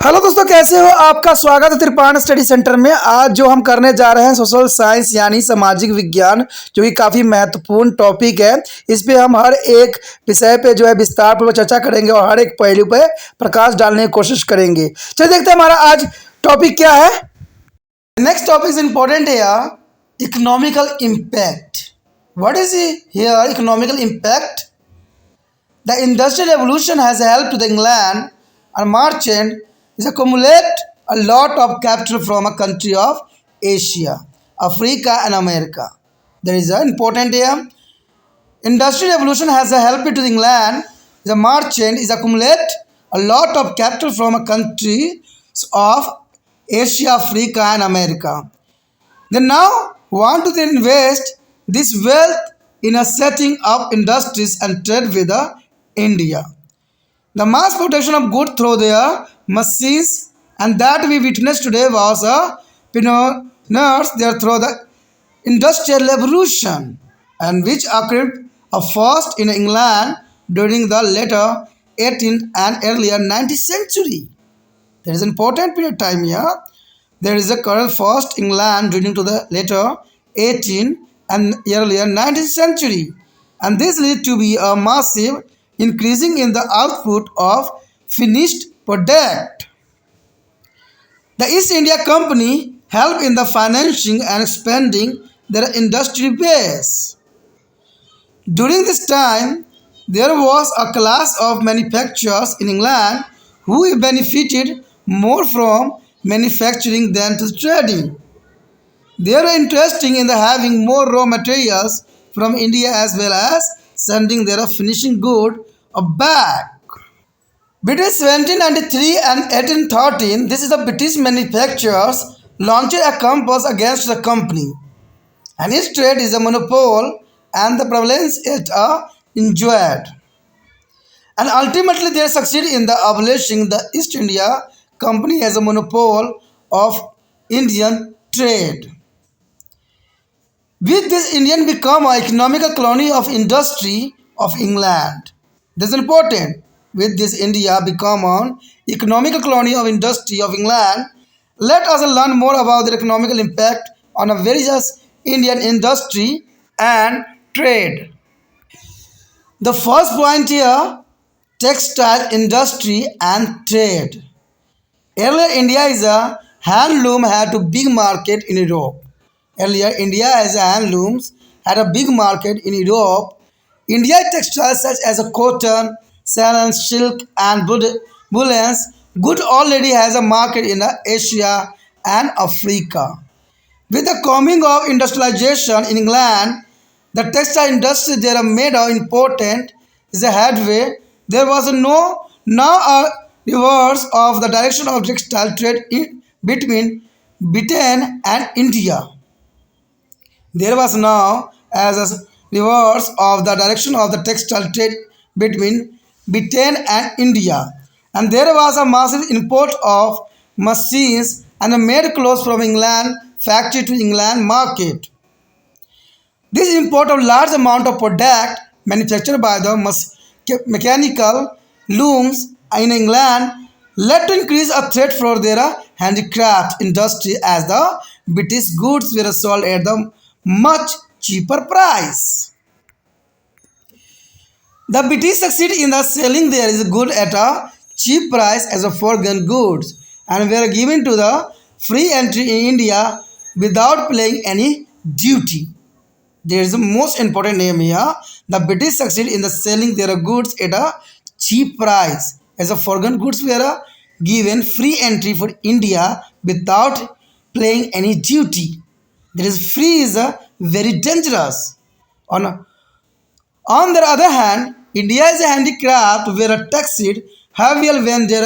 Hello दोस्तों, कैसे हो? आपका स्वागत है त्रिपाण स्टडी सेंटर में। आज जो हम करने जा रहे हैं सोशल साइंस यानी सामाजिक विज्ञान, जो कि काफ़ी महत्वपूर्ण टॉपिक है। इस पे हम हर एक विषय पे जो है विस्तार पूर्वक चर्चा करेंगे और हर एक पहलू पे प्रकाश डालने की कोशिश करेंगे। चलिए देखते हैं हमारा आज टॉपिक क्या है। नेक्स्ट टॉपिक इज इम्पोर्टेंट है economical impact. What is here economical impact? The Industrial Revolution has helped the England and merchant is accumulate a lot of capital from a country of Asia, Africa and America. There is an important here. Industrial Revolution has helped to England. The merchant is accumulate a lot of capital from a countries of Asia, Africa and America. They now want to invest this wealth in a setting up industries and trade with India. The mass production of goods through their machines and that we witness today was a pioneers there through the Industrial Revolution and which occurred first in England during the later 18th and earlier 19th century. There is an important period of time here. There is a current first England during to the later 18th and earlier 19th century, and this led to be a massive increasing in the output of finished product. The East India Company helped in the financing and expanding their industry base. During this time, there was a class of manufacturers in England who benefited more from manufacturing than to trading. They are interested in the having more raw materials from India as well as sending their finishing good back. Between 1793 and 1813, this is the British manufacturers launched a campaign against the company, and its trade is a monopoly and the prevalence it enjoyed. And ultimately, they succeeded in the abolishing the East India Company as a monopoly of Indian trade. With this, Indian become an economical colony of industry of England. This is important. With this, India become an economical colony of industry of England. Let us learn more about the economical impact on a various Indian industry and trade. The first point here, textile industry and trade. Earlier, India is a handloom had a big market in Europe. Earlier, India as a handlooms had a big market in Europe. India textiles such as a cotton, satin, silk, and woolens good already has a market in Asia and Africa. With the coming of industrialization in England, the textile industry there are made important is a headway. There was now a reverse of the direction of textile trade between Britain and India. There was now as a reverse of the direction of the textile trade between Britain and India, and there was a massive import of machines and made clothes from England factory to England market. This import of large amount of product manufactured by the mechanical looms in England led to increase a threat for their handicraft industry as the British goods were sold at the much cheaper price. The British succeeded in the selling their good at a cheap price as a foreign goods and were given to the free entry in India without paying any duty. There is the most important name here. The British succeeded in the selling their goods at a cheap price as a foreign goods were given free entry for India without paying any duty. There is free is very dangerous. On the other hand, India is a handicraft were taxed heavily when they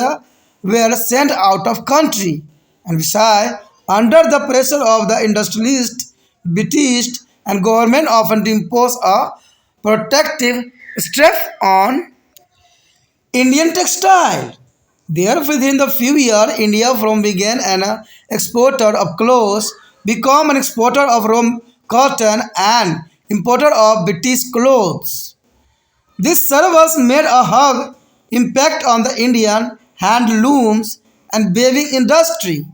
were sent out of country. And besides, under the pressure of the industrialist, British and government often impose a protective strip on Indian textile. There, within the few years, India from began an exporter of clothes, become an exporter of raw cotton and importer of British clothes. This service made a hug impact on the Indian handlooms and weaving industry,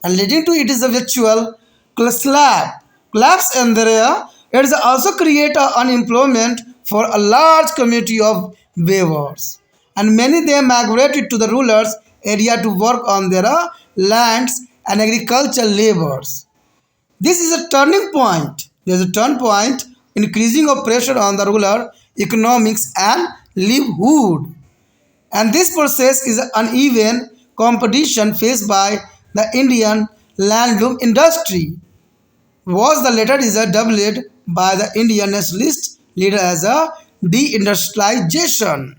and leading to it is a virtual collapse in the area. It is also create a unemployment for a large community of weavers, and many they migrated to the rulers area to work on their lands and agricultural labors. This is a turning point. There is a turn point, increasing of pressure on the rural economics and livelihood. And this process is an uneven competition faced by the Indian landloom industry. Was the latter is doubled by the Indian nationalist leader as a deindustrialization.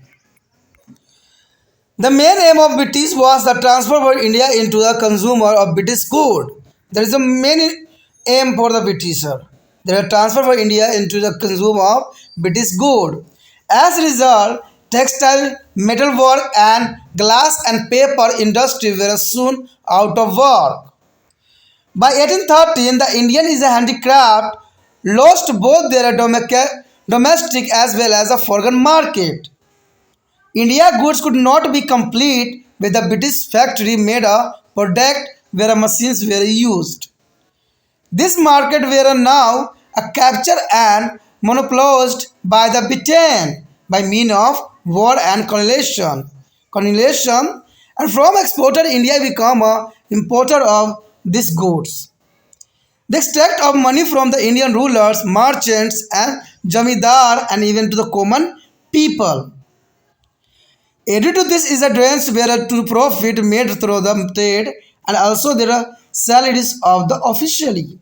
The main aim of British was the transfer of India into the consumer of British good. There is a main aim for the Britisher. They are transfer for India into the consumer of British good. As a result, textile, metalwork and glass and paper industry were soon out of work. By 1813, the Indian is a handicraft lost both their domestic as well as a foreign market. India goods could not be complete with the British factory made a product where machines were used. This market were now captured and monopolized by the Britain by means of war and colonialism. And from exporter, India became a importer of these goods. They extract of money from the Indian rulers, merchants, and jamidar, and even to the common people. Added to this is a drains where to profit made through the trade and also there are salaries of the officially.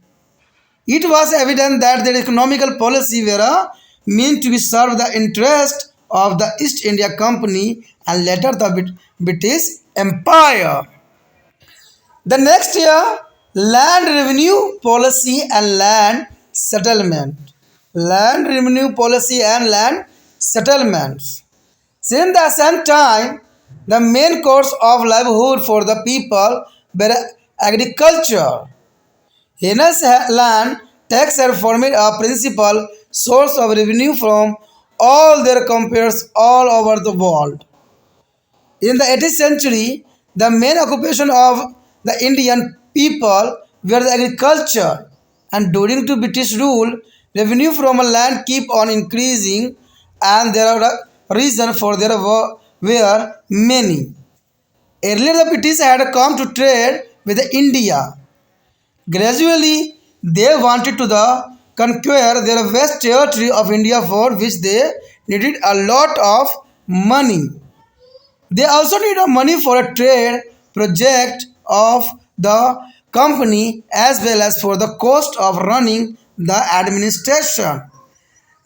It was evident that their economical policy were meant to be serve the interest of the East India Company and later the British Empire. The next year, land revenue policy and land settlement. Land revenue policy and land settlements. Since the same time, the main course of livelihood for the people were agriculture. Hence, land tax had formed a principal source of revenue from all their compeers all over the world. In the 18th century, the main occupation of the Indian people were the agriculture, and during to British rule, revenue from a land keep on increasing, and there are reasons for there were many. Earlier, the British had come to trade with India. Gradually, they wanted to conquer their vast territory of India for which they needed a lot of money. They also needed money for a trade project of the company as well as for the cost of running the administration.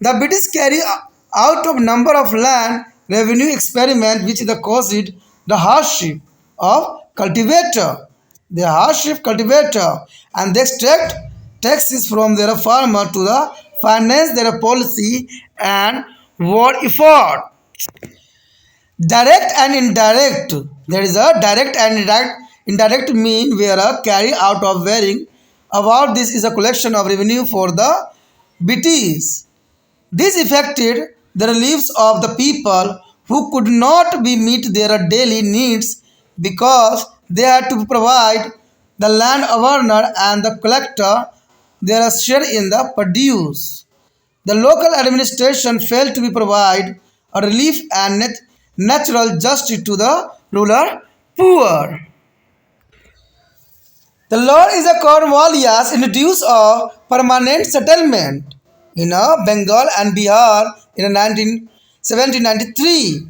The British carry out of number of land revenue experiment which the caused the hardship of cultivator. The hardship cultivator and they extract taxes from their farmer to the finance their policy and war effort. Direct and indirect. There is a direct and indirect mean where a carry out of wearing about this is a collection of revenue for the British. This affected the lives of the people who could not be meet their daily needs because they had to provide the land owner and the collector their share in the produce. The local administration failed to be provide a relief and natural justice to the ruler poor. The Lord is a Cornwallis introduced a permanent settlement in Bengal and Bihar in 1793.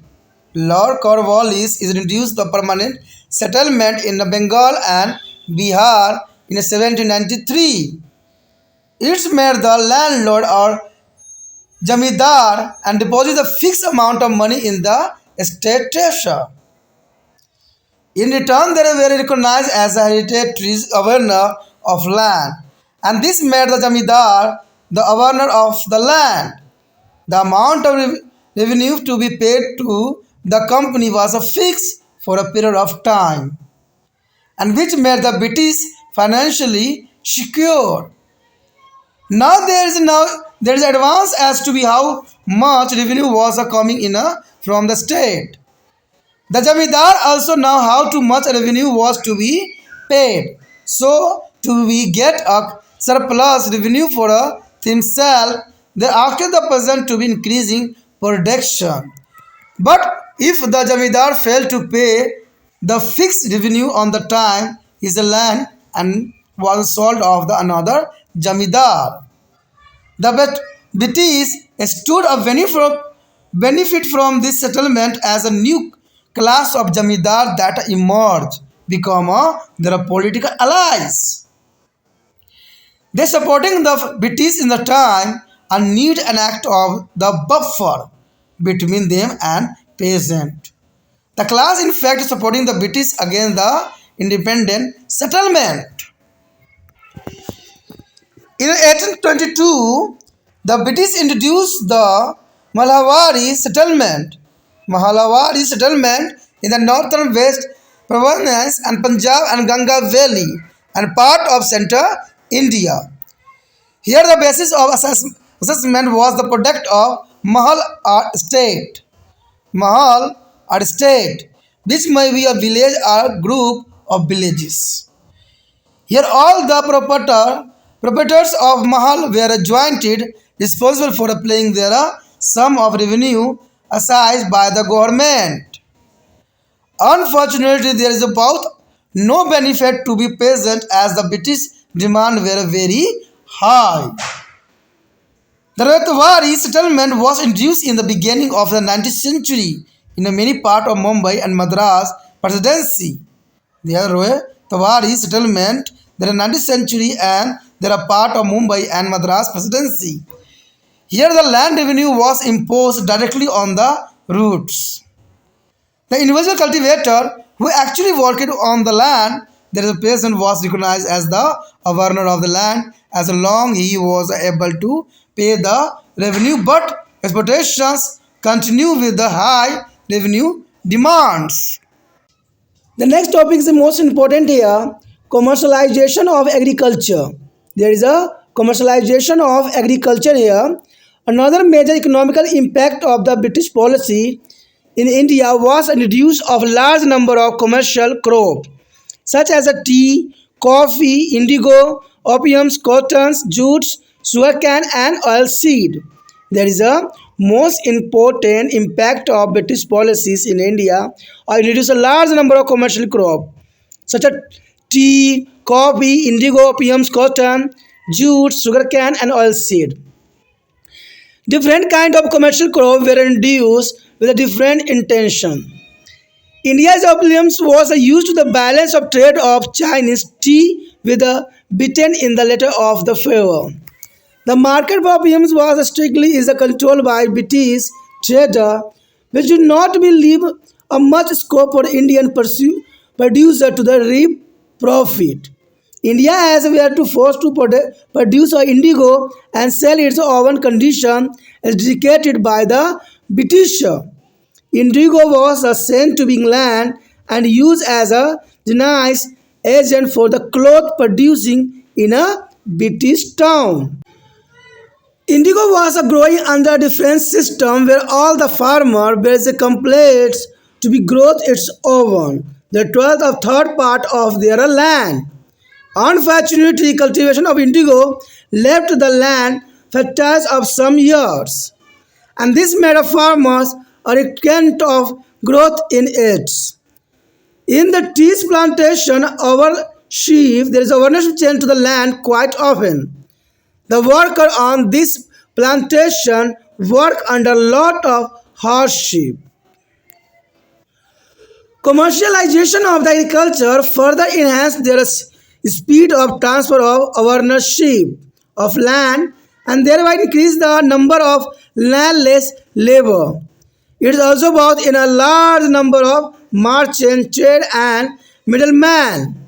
Lord Cornwallis is introduced the permanent settlement in Bengal and Bihar in 1793. It's made the landlord or jamidar and deposit a fixed amount of money in the state treasury. In return, they were recognized as a hereditary governor of land, and this made the jamidar the governor of the land. The amount of revenue to be paid to the company was fixed for a period of time, and which made the British financially secure. Now there is advance as to be how much revenue was coming in from the state. The Jamidar also know how to much revenue was to be paid. So to be get a surplus revenue for himself, they asked the peasant to be increasing production. But if the Jamidar failed to pay the fixed revenue on the time, his land and was sold off the another Jamidar. The British stood a benefit from this settlement as a new class of Jamidar that emerged, become their political allies. They supporting the British in the time and need an act of the buffer between them and peasant. The class in fact supporting the British against the independent settlement. In 1822, the British introduced the Mahalawari settlement in the northern west province and Punjab and Ganga Valley and part of central India. Here the basis of assessment was the product of Mahal or state, which may be a village or group of villages. Here all the proprietors of Mahal were jointed responsible for paying their sum of revenue assigned by the government. Unfortunately, there is about no benefit to be peasant as the British demand were very high. The Ratwari settlement was introduced in the beginning of the 19th century in many parts of Mumbai and Madras presidency. The Ratwari settlement in the 19th century and they are part of Mumbai and Madras presidency. Here the land revenue was imposed directly on the roots. The individual cultivator who actually worked on the land, there is a peasant was recognized as the owner of the land as long he was able to pay the revenue, but exploitations continue with the high revenue demands. The next topic is the most important here, commercialization of agriculture. There is a commercialization of agriculture here. Another major economical impact of the British policy in India was a reduce of large number of commercial crops such as tea, coffee, indigo, opiums, cottons, jutes, sugarcane and oilseed. There is a most important impact of British policies in India are introduce a large number of commercial crops such as tea, coffee, indigo, opiums, cotton, jute, sugarcane and oilseed. Different kind of commercial crops were introduced with a different intention. India's opiums was used to the balance of trade of Chinese tea with the bitten in the letter of the favor. The market for opiums was strictly is controlled by British trader, which did not leave a much scope for Indian producer to the reap profit. India has were to forced to produce indigo and sell its own condition as dedicated by the British. Indigo was sent to England and used as a nice agent for the cloth producing in a British town. Indigo was growing under a different system where all the farmer bears a complete to be growth its own, the 12th of third part of their land. Unfortunately, cultivation of indigo left the land fertile of some years, and this made a farmers a recant of growth in it. In the tea plantation, ownership, there is ownership change to the land quite often. The worker on this plantation work under a lot of hardship. Commercialization of the agriculture further enhanced their speed of transfer of ownership of land and thereby increased the number of landless labor. It is also brought in a large number of merchant, trade and middlemen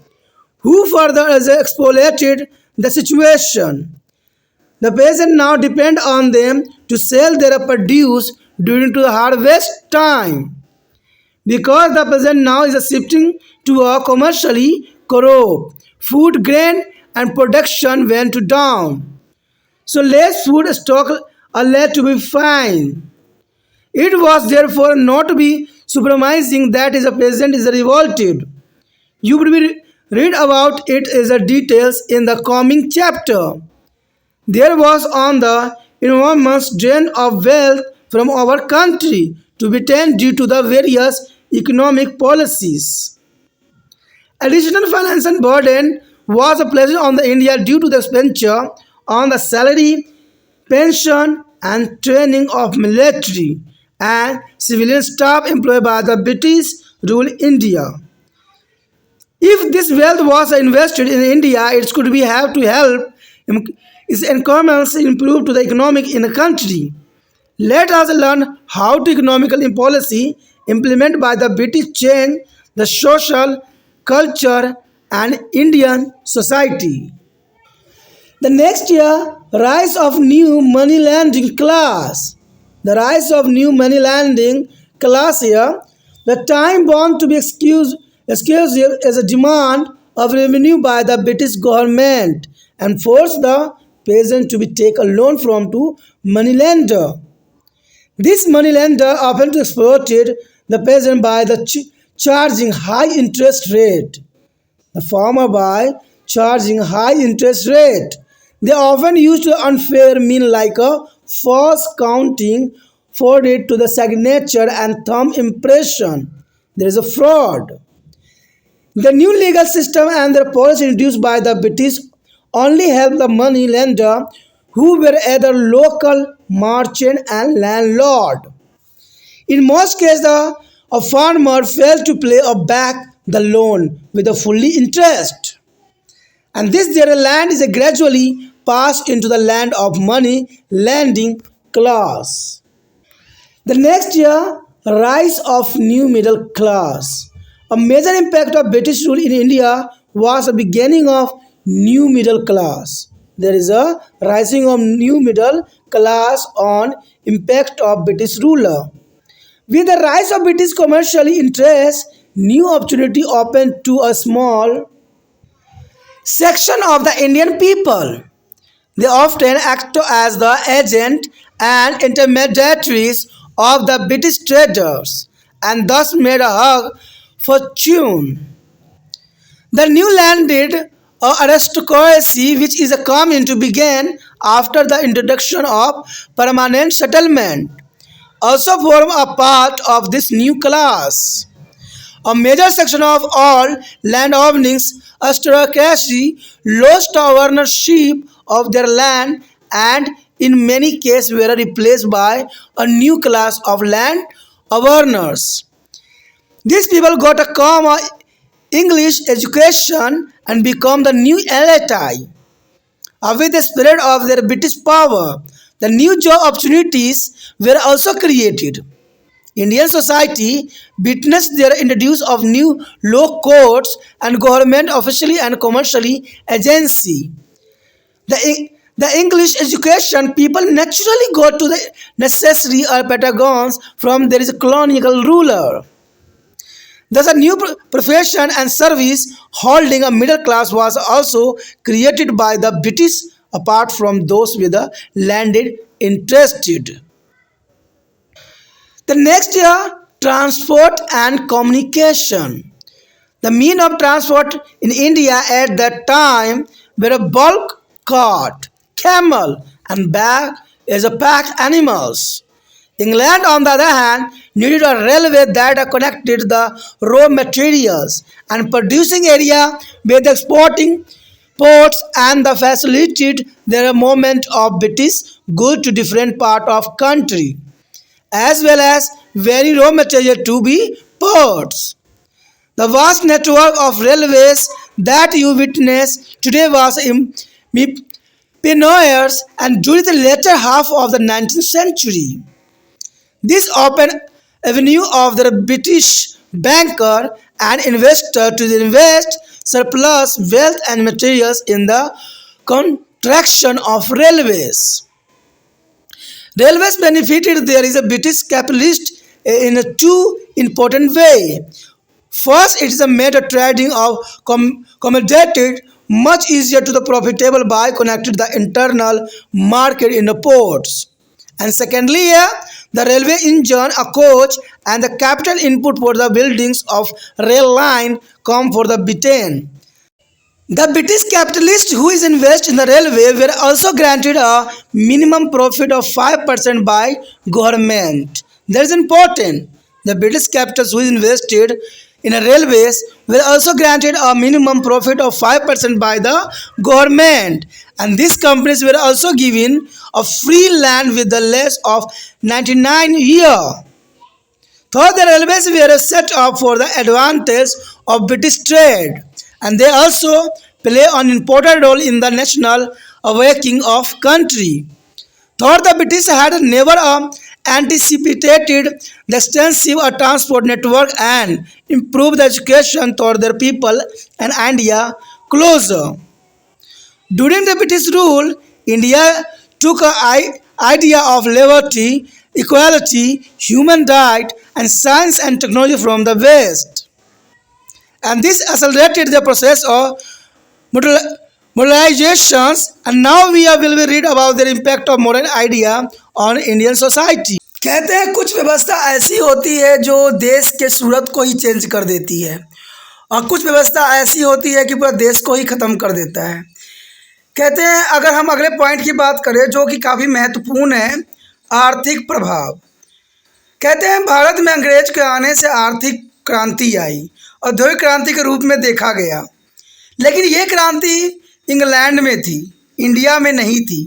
who further exploited the situation. The peasant now depend on them to sell their produce during the harvest time. Because the peasant now is shifting to a commercially crop, food grain and production went down. So less food stock are led to be fine. It was therefore not to be supremacizing that is a peasant is revolted. You would be read about it as a details in the coming chapter. There was on the enormous drain of wealth from our country to be taken due to the various economic policies. Additional financial burden was placed on the India due to the expenditure on the salary, pension, and training of military and civilian staff employed by the British rule India. If this wealth was invested in India, it could be have to help its economies improve to the economic in the country. Let us learn how to economical policy implemented by the British change the social, culture, and Indian society. The next year, rise of new money lending class. The rise of new money lending class here, the time bound to be exclusive as a demand of revenue by the British government and force the peasant to be take a loan from to money lender. This money lender often exploited the peasant by the charging high interest rate. The farmer by charging high interest rate. They often used unfair mean like a false counting forwarded to the signature and thumb impression. There is a fraud. The new legal system and the policy introduced by the British only helped the money lender who were either local merchant and landlord. In most cases, a farmer failed to pay or back the loan with a fully interest. And this their land is gradually passed into the land of money lending class. The next year, rise of new middle class. A major impact of British rule in India was the beginning of new middle class. There is a rising of new middle class on impact of British ruler. With the rise of British commercial interest, new opportunity opened to a small section of the Indian people. They often act as the agent and intermediaries of the British traders and thus made a hug fortune. The new landed aristocracy, which is a coming to begin after the introduction of permanent settlement, also form a part of this new class. A major section of all landownings aristocracy lost ownership of their land and in many cases were replaced by a new class of land owners. These people got a common English education and become the new elite. With the spirit of their British power, the new job opportunities were also created. Indian society witnessed their introduce of new law courts and government officially and commercially agency. The English education people naturally got to the necessary patagons from their colonial ruler. Thus, a new profession and service holding a middle class was also created by the British apart from those with the landed interested. The next year, transport and communication. The mean of transport in India at that time were a bulk cart, camel, and bag as a pack animals. England, on the other hand, needed a railway that connected the raw materials and producing area with exporting ports and the facilitated their movement of British goods to different part of country, as well as very raw material to be ports. The vast network of railways that you witness today was pioneers and during the latter half of the 19th century. This opened avenue of the British banker and investor to invest surplus wealth and materials in the contraction of railways. Railways benefited there is a British capitalist in a two important way. First, it is a made a trading of commodity much easier to the profitable by connected the internal market in the ports. And secondly, the railway engine, a coach, and the capital input for the buildings of rail line come for the Britain. The British capitalists who is invest in the railway were also granted a minimum profit of 5% by government. That is important. The British capitalists who invested in a railways were also granted a minimum profit of 5% by the government, and these companies were also given a free land with the lease of 99 years. Thus, the railways were set up for the advantage of British trade, and they also play an important role in the national awakening of country. Thought the British had never anticipated the extensive transport network and improved the education toward their people and India closer. During the British rule, India took an idea of liberty, equality, human rights, and science and technology from the West. And this accelerated the process of modernizations. And now will read about the impact of modern idea on Indian society. कहते हैं कुछ व्यवस्था ऐसी होती है जो देश के सूरत को ही चेंज कर देती है, और कुछ व्यवस्था ऐसी होती है कि पूरा देश को ही ख़त्म कर देता है। कहते हैं अगर हम अगले पॉइंट की बात करें जो कि काफ़ी महत्वपूर्ण है, आर्थिक प्रभाव। कहते हैं भारत में अंग्रेज के आने से आर्थिक क्रांति आई, औद्योगिक क्रांति के रूप में देखा गया, लेकिन ये क्रांति इंग्लैंड में थी, इंडिया में नहीं थी।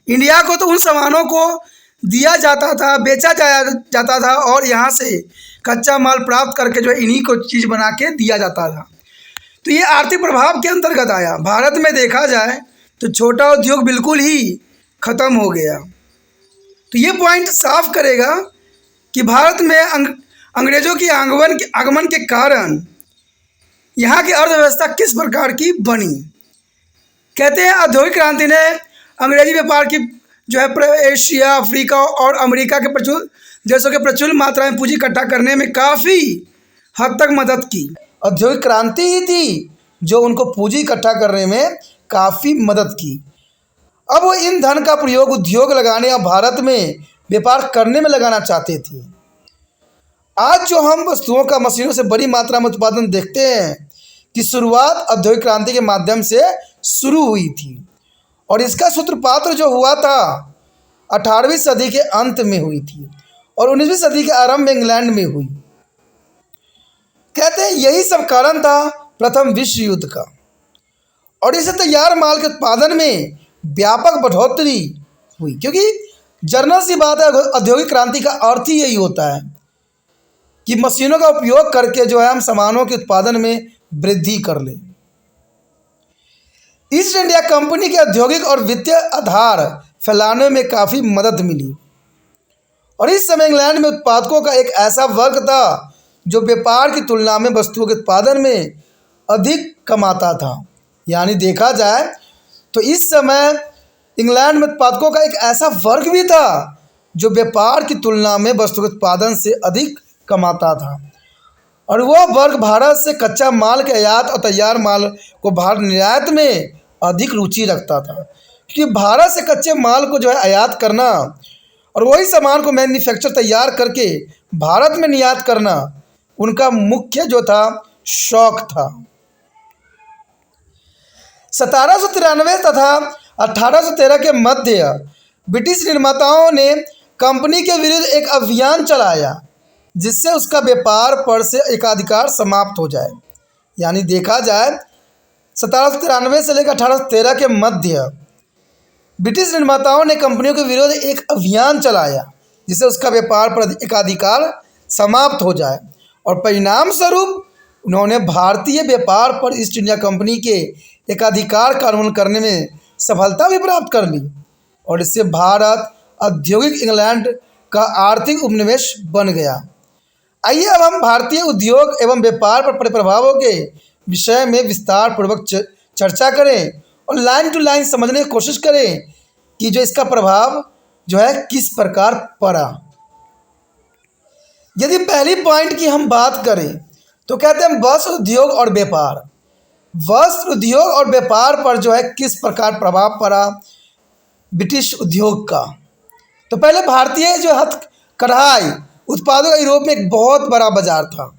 इंडिया को तो उन सामानों को दिया जाता था, बेचा जाता था, और यहाँ से कच्चा माल प्राप्त करके जो है इन्हीं को चीज़ बना के दिया जाता था। तो ये आर्थिक प्रभाव के अंतर्गत आया। भारत में देखा जाए तो छोटा उद्योग बिल्कुल ही ख़त्म हो गया। तो ये पॉइंट साफ करेगा कि भारत में अंग्रेज़ों की आगमन के कारण यहाँ की अर्थव्यवस्था किस प्रकार की बनी। कहते हैं औद्योगिक क्रांति ने अंग्रेजी व्यापार की जो है एशिया, अफ्रीका और अमेरिका के प्रचुर देशों के प्रचुर मात्रा में पूंजी इकट्ठा करने में काफ़ी हद तक मदद की। औद्योगिक क्रांति ही थी जो उनको पूंजी इकट्ठा करने में काफ़ी मदद की। अब वो इन धन का प्रयोग उद्योग लगाने या भारत में व्यापार करने में लगाना चाहते थे। आज जो हम वस्तुओं का मशीनों से बड़ी मात्रा में उत्पादन देखते हैं कि शुरुआत औद्योगिक क्रांति के माध्यम से शुरू हुई थी, और इसका सूत्रपात जो हुआ था 18वीं सदी के अंत में हुई थी और 19वीं सदी के आरंभ में इंग्लैंड में हुई। कहते हैं यही सब कारण था प्रथम विश्व युद्ध का, और इससे तैयार माल के उत्पादन में व्यापक बढ़ोतरी हुई, क्योंकि जनरल सी बात है औद्योगिक क्रांति का अर्थ ही यही होता है कि मशीनों का उपयोग करके जो है हम सामानों के उत्पादन में वृद्धि कर लें। ईस्ट इंडिया कंपनी के औद्योगिक और वित्तीय आधार फैलाने में काफ़ी मदद मिली, और इस समय इंग्लैंड में उत्पादकों का एक ऐसा वर्ग था जो व्यापार की तुलना में वस्तुओं के उत्पादन में अधिक कमाता था। यानी देखा जाए तो इस समय इंग्लैंड में उत्पादकों का एक ऐसा वर्ग भी था जो व्यापार की तुलना में वस्तु के उत्पादन से अधिक कमाता था, और वह वर्ग भारत से कच्चा माल के आयात और तैयार माल को भारत निर्यात में अधिक रुचि रखता था, क्योंकि भारत से कच्चे माल को जो है आयात करना और वही सामान को मैन्युफैक्चर तैयार करके भारत में निर्यात करना उनका मुख्य जो था शौक था। 1793 तथा 1813 के मध्य ब्रिटिश निर्माताओं ने कंपनी के विरुद्ध एक अभियान चलाया जिससे उसका व्यापार पर से एकाधिकार समाप्त हो जाए। यानी देखा जाए 1793 से लेकर 1813 के मध्य ब्रिटिश निर्माताओं ने कंपनियों के विरुद्ध एक अभियान चलाया जिससे उसका व्यापार पर एकाधिकार समाप्त हो जाए, और परिणाम स्वरूप उन्होंने भारतीय व्यापार पर ईस्ट इंडिया कंपनी के एकाधिकार कानून करने में सफलता भी प्राप्त कर ली, और इससे भारत औद्योगिक इंग्लैंड का आर्थिक उपनिवेश बन गया। आइए अब हम भारतीय उद्योग एवं व्यापार पर पड़े प्रभावों के विषय में विस्तार पूर्वक चर्चा करें और लाइन टू लाइन समझने की कोशिश करें कि जो इसका प्रभाव जो है किस प्रकार पड़ा। यदि पहली पॉइंट की हम बात करें तो कहते हैं वस्त्र उद्योग और व्यापार। वस्त्र उद्योग और व्यापार पर जो है किस प्रकार प्रभाव पड़ा ब्रिटिश उद्योग का। तो पहले भारतीय जो कढ़ाई उत्पादों का यूरोप में एक बहुत बड़ा बाजार था।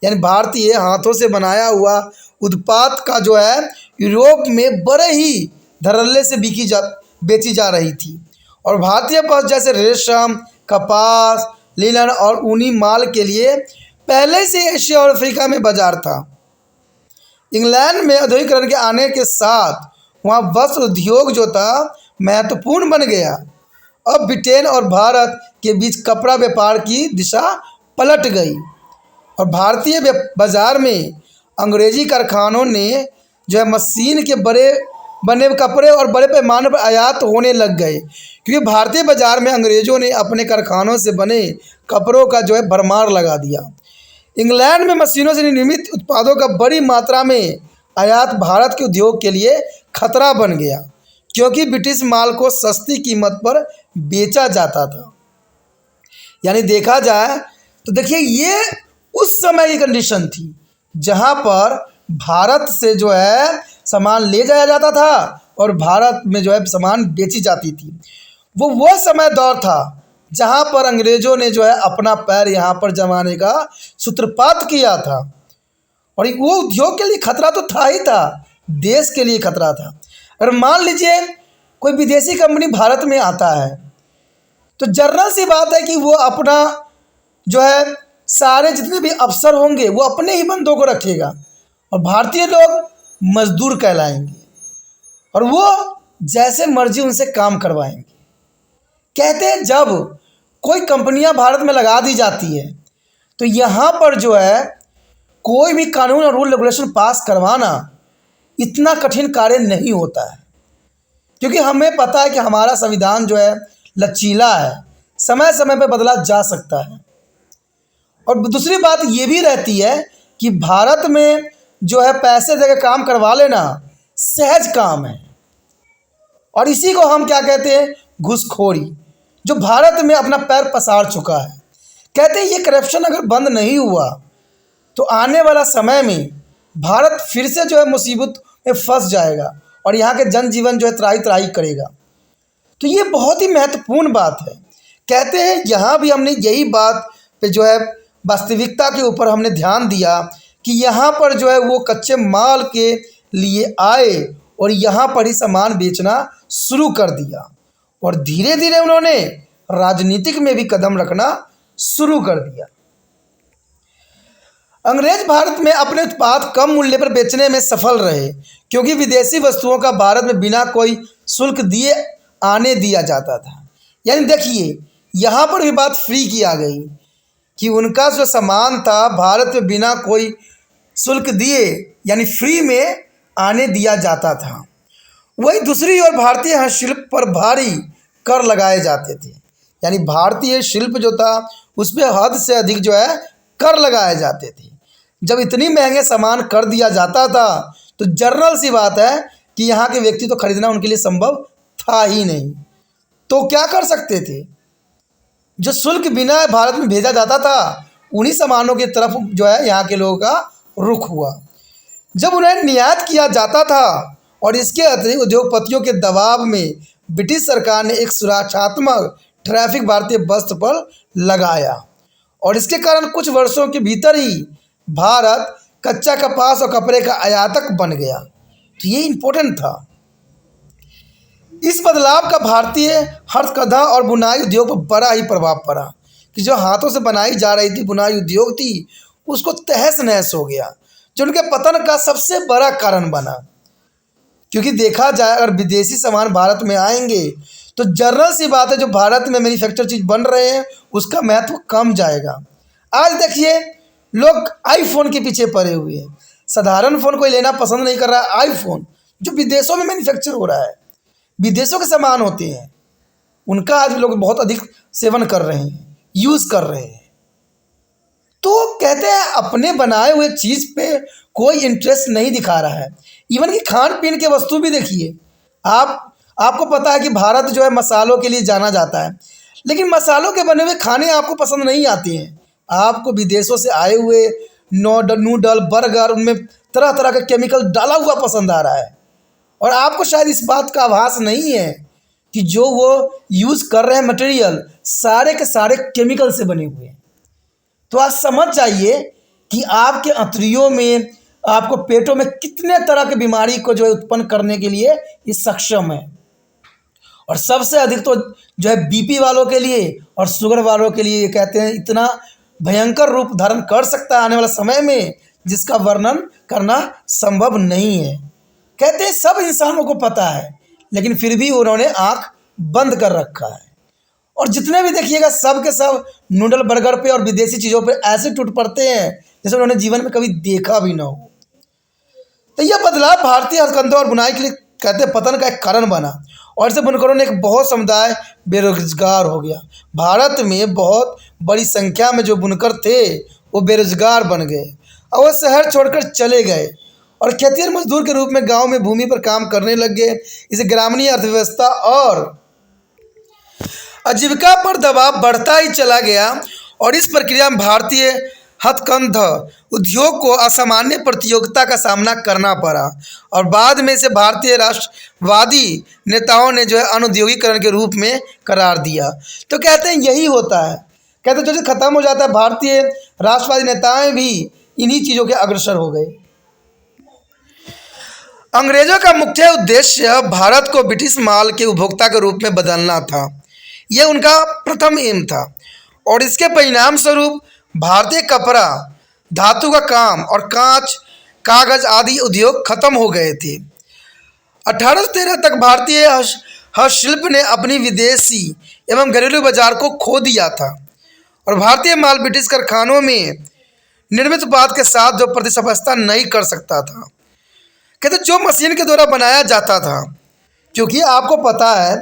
यानी भारतीय हाथों से बनाया हुआ उत्पाद का जो है यूरोप में बड़े ही धड़ल्ले से बेची जा रही थी। और भारतीय पास जैसे रेशम, कपास, लिनन और ऊनी माल के लिए पहले से एशिया और अफ्रीका में बाजार था। इंग्लैंड में औद्योगिकरण के आने के साथ वहाँ वस्त्र उद्योग जो था महत्वपूर्ण बन गया। अब ब्रिटेन और भारत के बीच कपड़ा व्यापार की दिशा पलट गई और भारतीय बाजार में अंग्रेजी कारखानों ने जो है मशीन के बड़े बने कपड़े और बड़े पैमाने पर आयात होने लग गए, क्योंकि भारतीय बाजार में अंग्रेज़ों ने अपने कारखानों से बने कपड़ों का जो है भरमार लगा दिया। इंग्लैंड में मशीनों से निर्मित उत्पादों का बड़ी मात्रा में आयात भारत के उद्योग के लिए खतरा बन गया, क्योंकि ब्रिटिश माल को सस्ती कीमत पर बेचा जाता था। यानी देखा जाए तो देखिए ये उस समय की कंडीशन थी जहाँ पर भारत से जो है सामान ले जाया जाता था और भारत में जो है सामान बेची जाती थी। वो समय दौर था जहाँ पर अंग्रेज़ों ने जो है अपना पैर यहाँ पर जमाने का सूत्रपात किया था। और वो उद्योग के लिए खतरा तो था ही था, देश के लिए खतरा था। अगर मान लीजिए कोई विदेशी कंपनी भारत में आता है तो जनरल सी बात है कि वो अपना जो है सारे जितने भी अफसर होंगे वो अपने ही बंदों को रखेगा और भारतीय लोग मजदूर कहलाएंगे और वो जैसे मर्जी उनसे काम करवाएंगे। कहते हैं जब कोई कंपनियां भारत में लगा दी जाती है तो यहाँ पर जो है कोई भी कानून और रूल रेगुलेशन पास करवाना इतना कठिन कार्य नहीं होता है, क्योंकि हमें पता है कि हमारा संविधान जो है लचीला है, समय समय पर बदला जा सकता है। और दूसरी बात ये भी रहती है कि भारत में जो है पैसे देकर काम करवा लेना सहज काम है और इसी को हम क्या कहते हैं, घूसखोरी, जो भारत में अपना पैर पसार चुका है। कहते हैं ये करप्शन अगर बंद नहीं हुआ तो आने वाला समय में भारत फिर से जो है मुसीबत में फंस जाएगा और यहाँ के जनजीवन जो है त्राही त्राही करेगा। तो ये बहुत ही महत्वपूर्ण बात है। कहते हैं यहाँ भी हमने यही बात पे जो है वास्तविकता के ऊपर हमने ध्यान दिया कि यहाँ पर जो है वो कच्चे माल के लिए आए और यहाँ पर ही सामान बेचना शुरू कर दिया और धीरे धीरे उन्होंने राजनीतिक में भी कदम रखना शुरू कर दिया। अंग्रेज भारत में अपने उत्पाद कम मूल्य पर बेचने में सफल रहे, क्योंकि विदेशी वस्तुओं का भारत में बिना कोई शुल्क दिए आने दिया जाता था। यानी देखिए यहाँ पर भी बात फ्री की आ गई कि उनका जो सामान था भारत में बिना कोई शुल्क दिए यानी फ्री में आने दिया जाता था। वही दूसरी ओर भारतीय हस्तशिल्प पर भारी कर लगाए जाते थे। यानी भारतीय शिल्प जो था उस पर हद से अधिक जो है कर लगाए जाते थे। जब इतनी महंगे सामान कर दिया जाता था तो जनरल सी बात है कि यहाँ के व्यक्ति तो खरीदना उनके लिए संभव था ही नहीं। तो क्या कर सकते थे, जो शुल्क बिना भारत में भेजा जाता था उन्हीं सामानों की तरफ जो है यहाँ के लोगों का रुख हुआ। जब उन्हें निर्यात किया जाता था और इसके अतिरिक्त उद्योगपतियों के दबाव में ब्रिटिश सरकार ने एक सुरक्षात्मक ट्रैफिक भारतीय वस्त्र पर लगाया और इसके कारण कुछ वर्षों के भीतर ही भारत कच्चा कपास और कपड़े का आयातक बन गया। तो ये इम्पोर्टेंट था। इस बदलाव का भारतीय हस्तकला और बुनाई उद्योग पर बड़ा ही प्रभाव पड़ा कि जो हाथों से बनाई जा रही थी बुनाई उद्योग थी उसको तहस नहस हो गया, जो उनके पतन का सबसे बड़ा कारण बना। क्योंकि देखा जाए अगर विदेशी सामान भारत में आएंगे तो जनरल सी बात है जो भारत में मैन्युफैक्चर चीज़ बन रहे हैं उसका महत्व कम जाएगा। आज देखिए लोग आईफोन के पीछे पड़े हुए हैं, साधारण फ़ोन कोई लेना पसंद नहीं कर रहा है। आईफोन जो विदेशों में मैन्युफैक्चर हो रहा है, विदेशों के सामान होते हैं, उनका आज लोग बहुत अधिक सेवन कर रहे हैं, यूज़ कर रहे हैं। तो कहते हैं अपने बनाए हुए चीज़ पे कोई इंटरेस्ट नहीं दिखा रहा है। इवन कि खान पीन के वस्तु भी देखिए, आपको पता है कि भारत जो है मसालों के लिए जाना जाता है, लेकिन मसालों के बने हुए खाने आपको पसंद नहीं आते हैं। आपको विदेशों से आए हुए नूडल, बर्गर, उनमें तरह तरह का केमिकल डाला हुआ पसंद आ रहा है और आपको शायद इस बात का आभास नहीं है कि जो वो यूज़ कर रहे हैं मटेरियल सारे के सारे केमिकल से बने हुए हैं। तो आप समझ जाइए कि आपके अंतड़ियों में, आपको पेटों में कितने तरह की बीमारी को जो है उत्पन्न करने के लिए ये सक्षम है। और सबसे अधिक तो जो है बीपी वालों के लिए और शुगर वालों के लिए ये कहते हैं इतना भयंकर रूप धारण कर सकता है आने वाले समय में, जिसका वर्णन करना संभव नहीं है। कहते हैं सब इंसानों को पता है, लेकिन फिर भी उन्होंने आंख बंद कर रखा है। और जितने भी देखिएगा सब के सब नूडल बर्गर पे और विदेशी चीज़ों पे ऐसे टूट पड़ते हैं जैसे उन्होंने जीवन में कभी देखा भी ना हो। तो यह बदलाव भारतीय हथकंघा और बुनाई के लिए कहते हैं पतन का एक कारण बना, और इससे बुनकरों ने एक बहुत समुदाय बेरोजगार हो गया। भारत में बहुत बड़ी संख्या में जो बुनकर थे वो बेरोजगार बन गए और वो शहर छोड़कर चले गए और खेतिहर मजदूर के रूप में गांव में भूमि पर काम करने लग गए। इसे ग्रामीण अर्थव्यवस्था और आजीविका पर दबाव बढ़ता ही चला गया और इस प्रक्रिया में भारतीय हथकंघा उद्योग को असामान्य प्रतियोगिता का सामना करना पड़ा और बाद में इसे भारतीय राष्ट्रवादी नेताओं ने जो है अनुद्योगीकरण के रूप में करार दिया। तो कहते हैं यही होता है, कहते हैं जो खत्म हो जाता है भारतीय राष्ट्रवादी नेताएं भी इन्हीं चीज़ों के अग्रसर हो गए। अंग्रेजों का मुख्य उद्देश्य भारत को ब्रिटिश माल के उपभोक्ता के रूप में बदलना था। यह उनका प्रथम एम था और इसके परिणाम स्वरूप भारतीय कपड़ा, धातु का काम और कांच, कागज आदि उद्योग खत्म हो गए थे। 1813 तक भारतीय हस्तशिल्प ने अपनी विदेशी एवं घरेलू बाजार को खो दिया था और भारतीय माल ब्रिटिश कारखानों में निर्मित उत्पाद के साथ जो प्रतिस्पर्धा नहीं कर सकता था। कहते जो मशीन के द्वारा बनाया जाता था, क्योंकि आपको पता है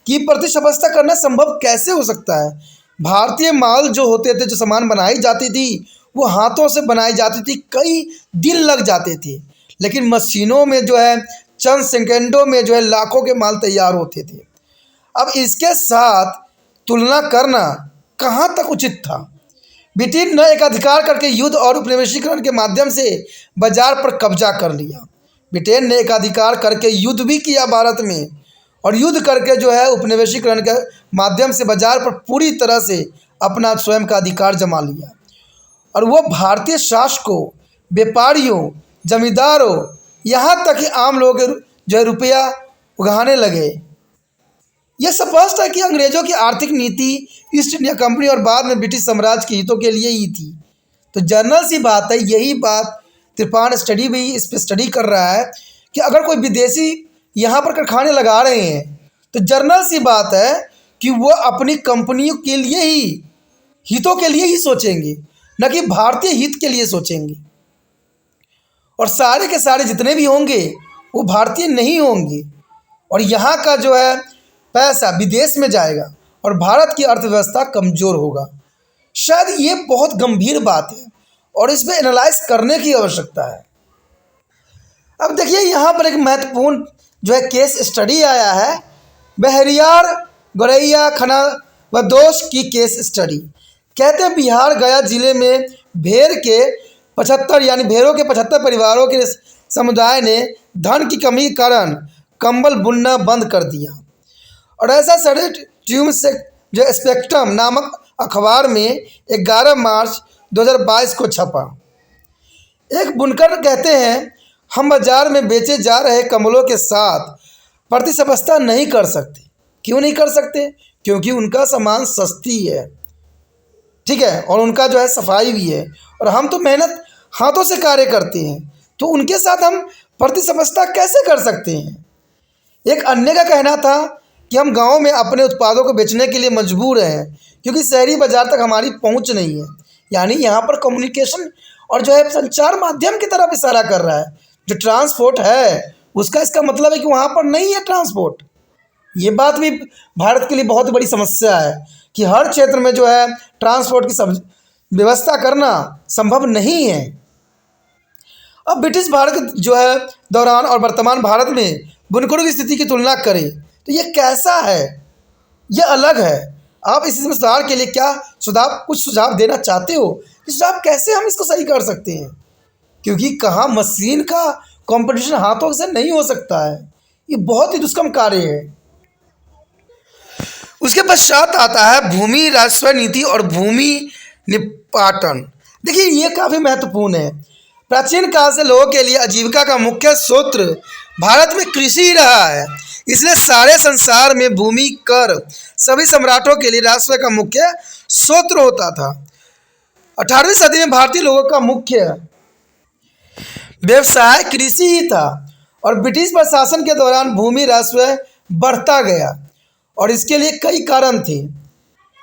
कि प्रतिस्पर्धा करना संभव कैसे हो सकता है। भारतीय माल जो होते थे, जो सामान बनाई जाती थी, वो हाथों से बनाई जाती थी, कई दिन लग जाते थे, लेकिन मशीनों में जो है चंद सेकंडों में जो है लाखों के माल तैयार होते थे। अब इसके साथ तुलना करना कहाँ तक उचित था। ब्रिटेन ने एक अधिकार करके युद्ध और उपनिवेशीकरण के माध्यम से बाजार पर कब्जा कर लिया। ब्रिटेन ने एक अधिकार करके युद्ध भी किया भारत में और युद्ध करके जो है उपनिवेशीकरण के माध्यम से बाजार पर पूरी तरह से अपना स्वयं का अधिकार जमा लिया और वो भारतीय शासकों, व्यापारियों, जमींदारों, यहाँ तक कि आम लोग जो है रुपया उगाने लगे। यह स्पष्ट है कि अंग्रेजों की आर्थिक नीति ईस्ट इंडिया कंपनी और बाद में ब्रिटिश साम्राज्य के हितों के लिए ही थी। तो जनरल सी बात है, यही बात त्रिपाण स्टडी भी इस पर स्टडी कर रहा है कि अगर कोई विदेशी यहाँ पर कारखाने लगा रहे हैं तो जनरल सी बात है कि वो अपनी कंपनियों के लिए ही, हितों के लिए ही सोचेंगे, न कि भारतीय हित के लिए सोचेंगे। और सारे के सारे जितने भी होंगे वो भारतीय नहीं होंगे और यहाँ का जो है पैसा विदेश में जाएगा और भारत की अर्थव्यवस्था कमज़ोर होगा। शायद ये बहुत गंभीर बात है और इस पर एनालाइज करने की आवश्यकता है। अब देखिए यहाँ पर एक महत्वपूर्ण जो है केस स्टडी आया है, बहरियार गोरैया खना बदोश की केस स्टडी। कहते हैं बिहार गया जिले में भेड़ के 75 यानी भेड़ों के 75 परिवारों के समुदाय ने धन की कमी के कारण कंबल बुनना बंद कर दिया और ऐसा सड़े ट्यूब से जो स्पेक्ट्रम नामक अखबार में 11 मार्च 2022 को छपा। एक बुनकर कहते हैं हम बाजार में बेचे जा रहे कंबलों के साथ प्रतिस्पर्धा नहीं कर सकते। क्यों नहीं कर सकते? क्योंकि उनका सामान सस्ती है, ठीक है, और उनका जो है सफाई भी है और हम तो मेहनत हाथों से कार्य करते हैं, तो उनके साथ हम प्रतिस्पर्धा कैसे कर सकते हैं। एक अन्य का कहना था कि हम गांव में अपने उत्पादों को बेचने के लिए मजबूर हैं क्योंकि शहरी बाजार तक हमारी पहुंच नहीं है। यानी यहाँ पर कम्युनिकेशन और जो है संचार माध्यम की तरफ इशारा कर रहा है। जो ट्रांसपोर्ट है उसका इसका मतलब है कि वहाँ पर नहीं है ट्रांसपोर्ट। ये बात भी भारत के लिए बहुत बड़ी समस्या है कि हर क्षेत्र में जो है ट्रांसपोर्ट की व्यवस्था करना संभव नहीं है। अब ब्रिटिश भारत जो है दौरान और वर्तमान भारत में बुनकरों की स्थिति की तुलना करें तो ये कैसा है, ये अलग है। आप इस सुधार के लिए क्या कुछ सुझाव देना चाहते हो कि सुझाव कैसे हम इसको सही कर सकते हैं, क्योंकि कहाँ मशीन का कंपटीशन हाथों से नहीं हो सकता है, ये बहुत ही दुष्कर्म कार्य है। उसके पश्चात आता है भूमि राजस्व नीति और भूमि निपाटन। देखिए ये काफ़ी महत्वपूर्ण है। प्राचीन काल से लोगों के लिए आजीविका का मुख्य स्रोत भारत में कृषि ही रहा है, इसलिए सारे संसार में भूमि कर सभी सम्राटों के लिए राजस्व का मुख्य स्रोत होता था। 18वीं सदी में भारतीय लोगों का मुख्य व्यवसाय कृषि ही था और ब्रिटिश प्रशासन के दौरान भूमि राजस्व बढ़ता गया और इसके लिए कई कारण थे।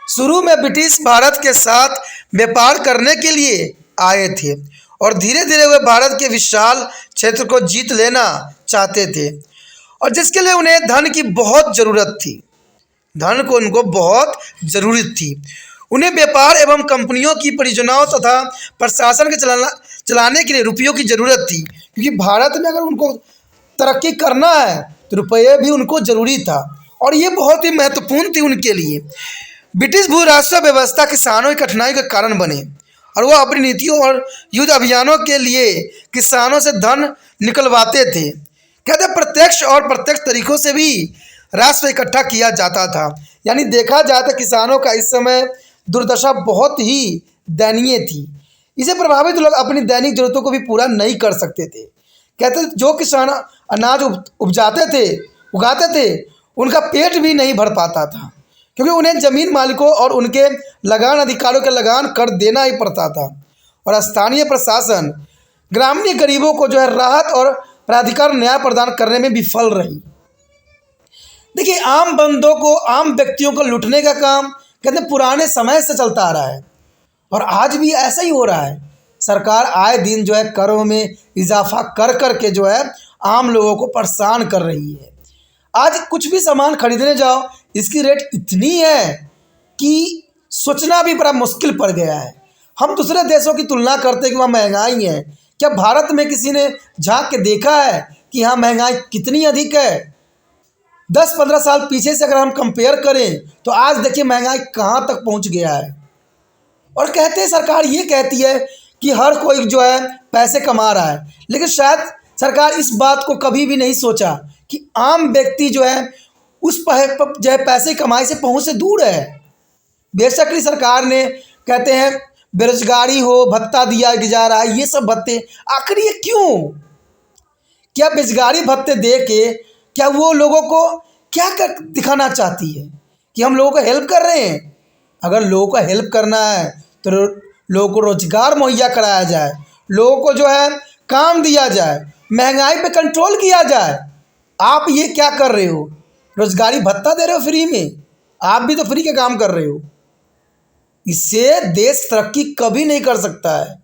शुरू में ब्रिटिश भारत के साथ व्यापार करने के लिए आए थे और धीरे धीरे वे भारत के विशाल क्षेत्र को जीत लेना चाहते थे और जिसके लिए उन्हें धन की बहुत ज़रूरत थी। धन को उनको बहुत ज़रूरत थी। उन्हें व्यापार एवं कंपनियों की परियोजनाओं तथा प्रशासन के चलाने के लिए रुपयों की ज़रूरत थी, क्योंकि भारत में अगर उनको तरक्की करना है तो रुपये भी उनको ज़रूरी था और ये बहुत ही महत्वपूर्ण थी उनके लिए। ब्रिटिश भू राजस्व व्यवस्था किसानों की कठिनाई का कारण बने और वह अपनी नीतियों और युद्ध अभियानों के लिए किसानों से धन निकलवाते थे। कहते प्रत्यक्ष और प्रत्यक्ष तरीकों से भी राजस्व इकट्ठा किया जाता था। यानी देखा जाए तो किसानों का इस समय दुर्दशा बहुत ही दयनीय थी। इसे प्रभावित लोग अपनी दैनिक जरूरतों को भी पूरा नहीं कर सकते थे। कहते जो किसान अनाज उगाते थे उनका पेट भी नहीं भर पाता था, क्योंकि उन्हें जमीन मालिकों और उनके लगान अधिकारियों के लगान कर देना ही पड़ता था और स्थानीय प्रशासन ग्रामीण गरीबों को जो है राहत और प्राधिकार न्याय प्रदान करने में विफल रही। देखिए आम बंदों को, आम व्यक्तियों को लूटने का काम कहते हैं पुराने समय से चलता आ रहा है और आज भी ऐसा ही हो रहा है। सरकार आए दिन जो है करों में इजाफा कर कर के जो है आम लोगों को परेशान कर रही है। आज कुछ भी सामान खरीदने जाओ इसकी रेट इतनी है कि सोचना भी बड़ा मुश्किल पड़ गया है। हम दूसरे देशों की तुलना करते कि वहाँ महंगाई है, क्या भारत में किसी ने झांक के देखा है कि यहाँ महंगाई कितनी अधिक है? 10-15 साल पीछे से अगर हम कंपेयर करें तो आज देखिए महंगाई कहाँ तक पहुँच गया है। और कहते हैं सरकार ये कहती है कि हर कोई जो है पैसे कमा रहा है, लेकिन शायद सरकार इस बात को कभी भी नहीं सोचा कि आम व्यक्ति जो है उस जो है पैसे कमाई से पहुँच से दूर है। बेशक ही सरकार ने कहते हैं बेरोजगारी हो भत्ता दिया जा रहा है, ये सब भत्ते आखिर ये क्यों? क्या बेरोजगारी भत्ते दे के क्या वो लोगों को क्या कर दिखाना चाहती है कि हम लोगों को हेल्प कर रहे हैं? अगर लोगों को हेल्प करना है तो लोगों को रोजगार मुहैया कराया जाए, लोगों को जो है काम दिया जाए, महंगाई पे कंट्रोल किया जाए। आप ये क्या कर रहे हो? रोजगारी भत्ता दे रहे हो फ्री में, आप भी तो फ्री के काम कर रहे हो। इससे देश तरक्की कभी नहीं कर सकता है।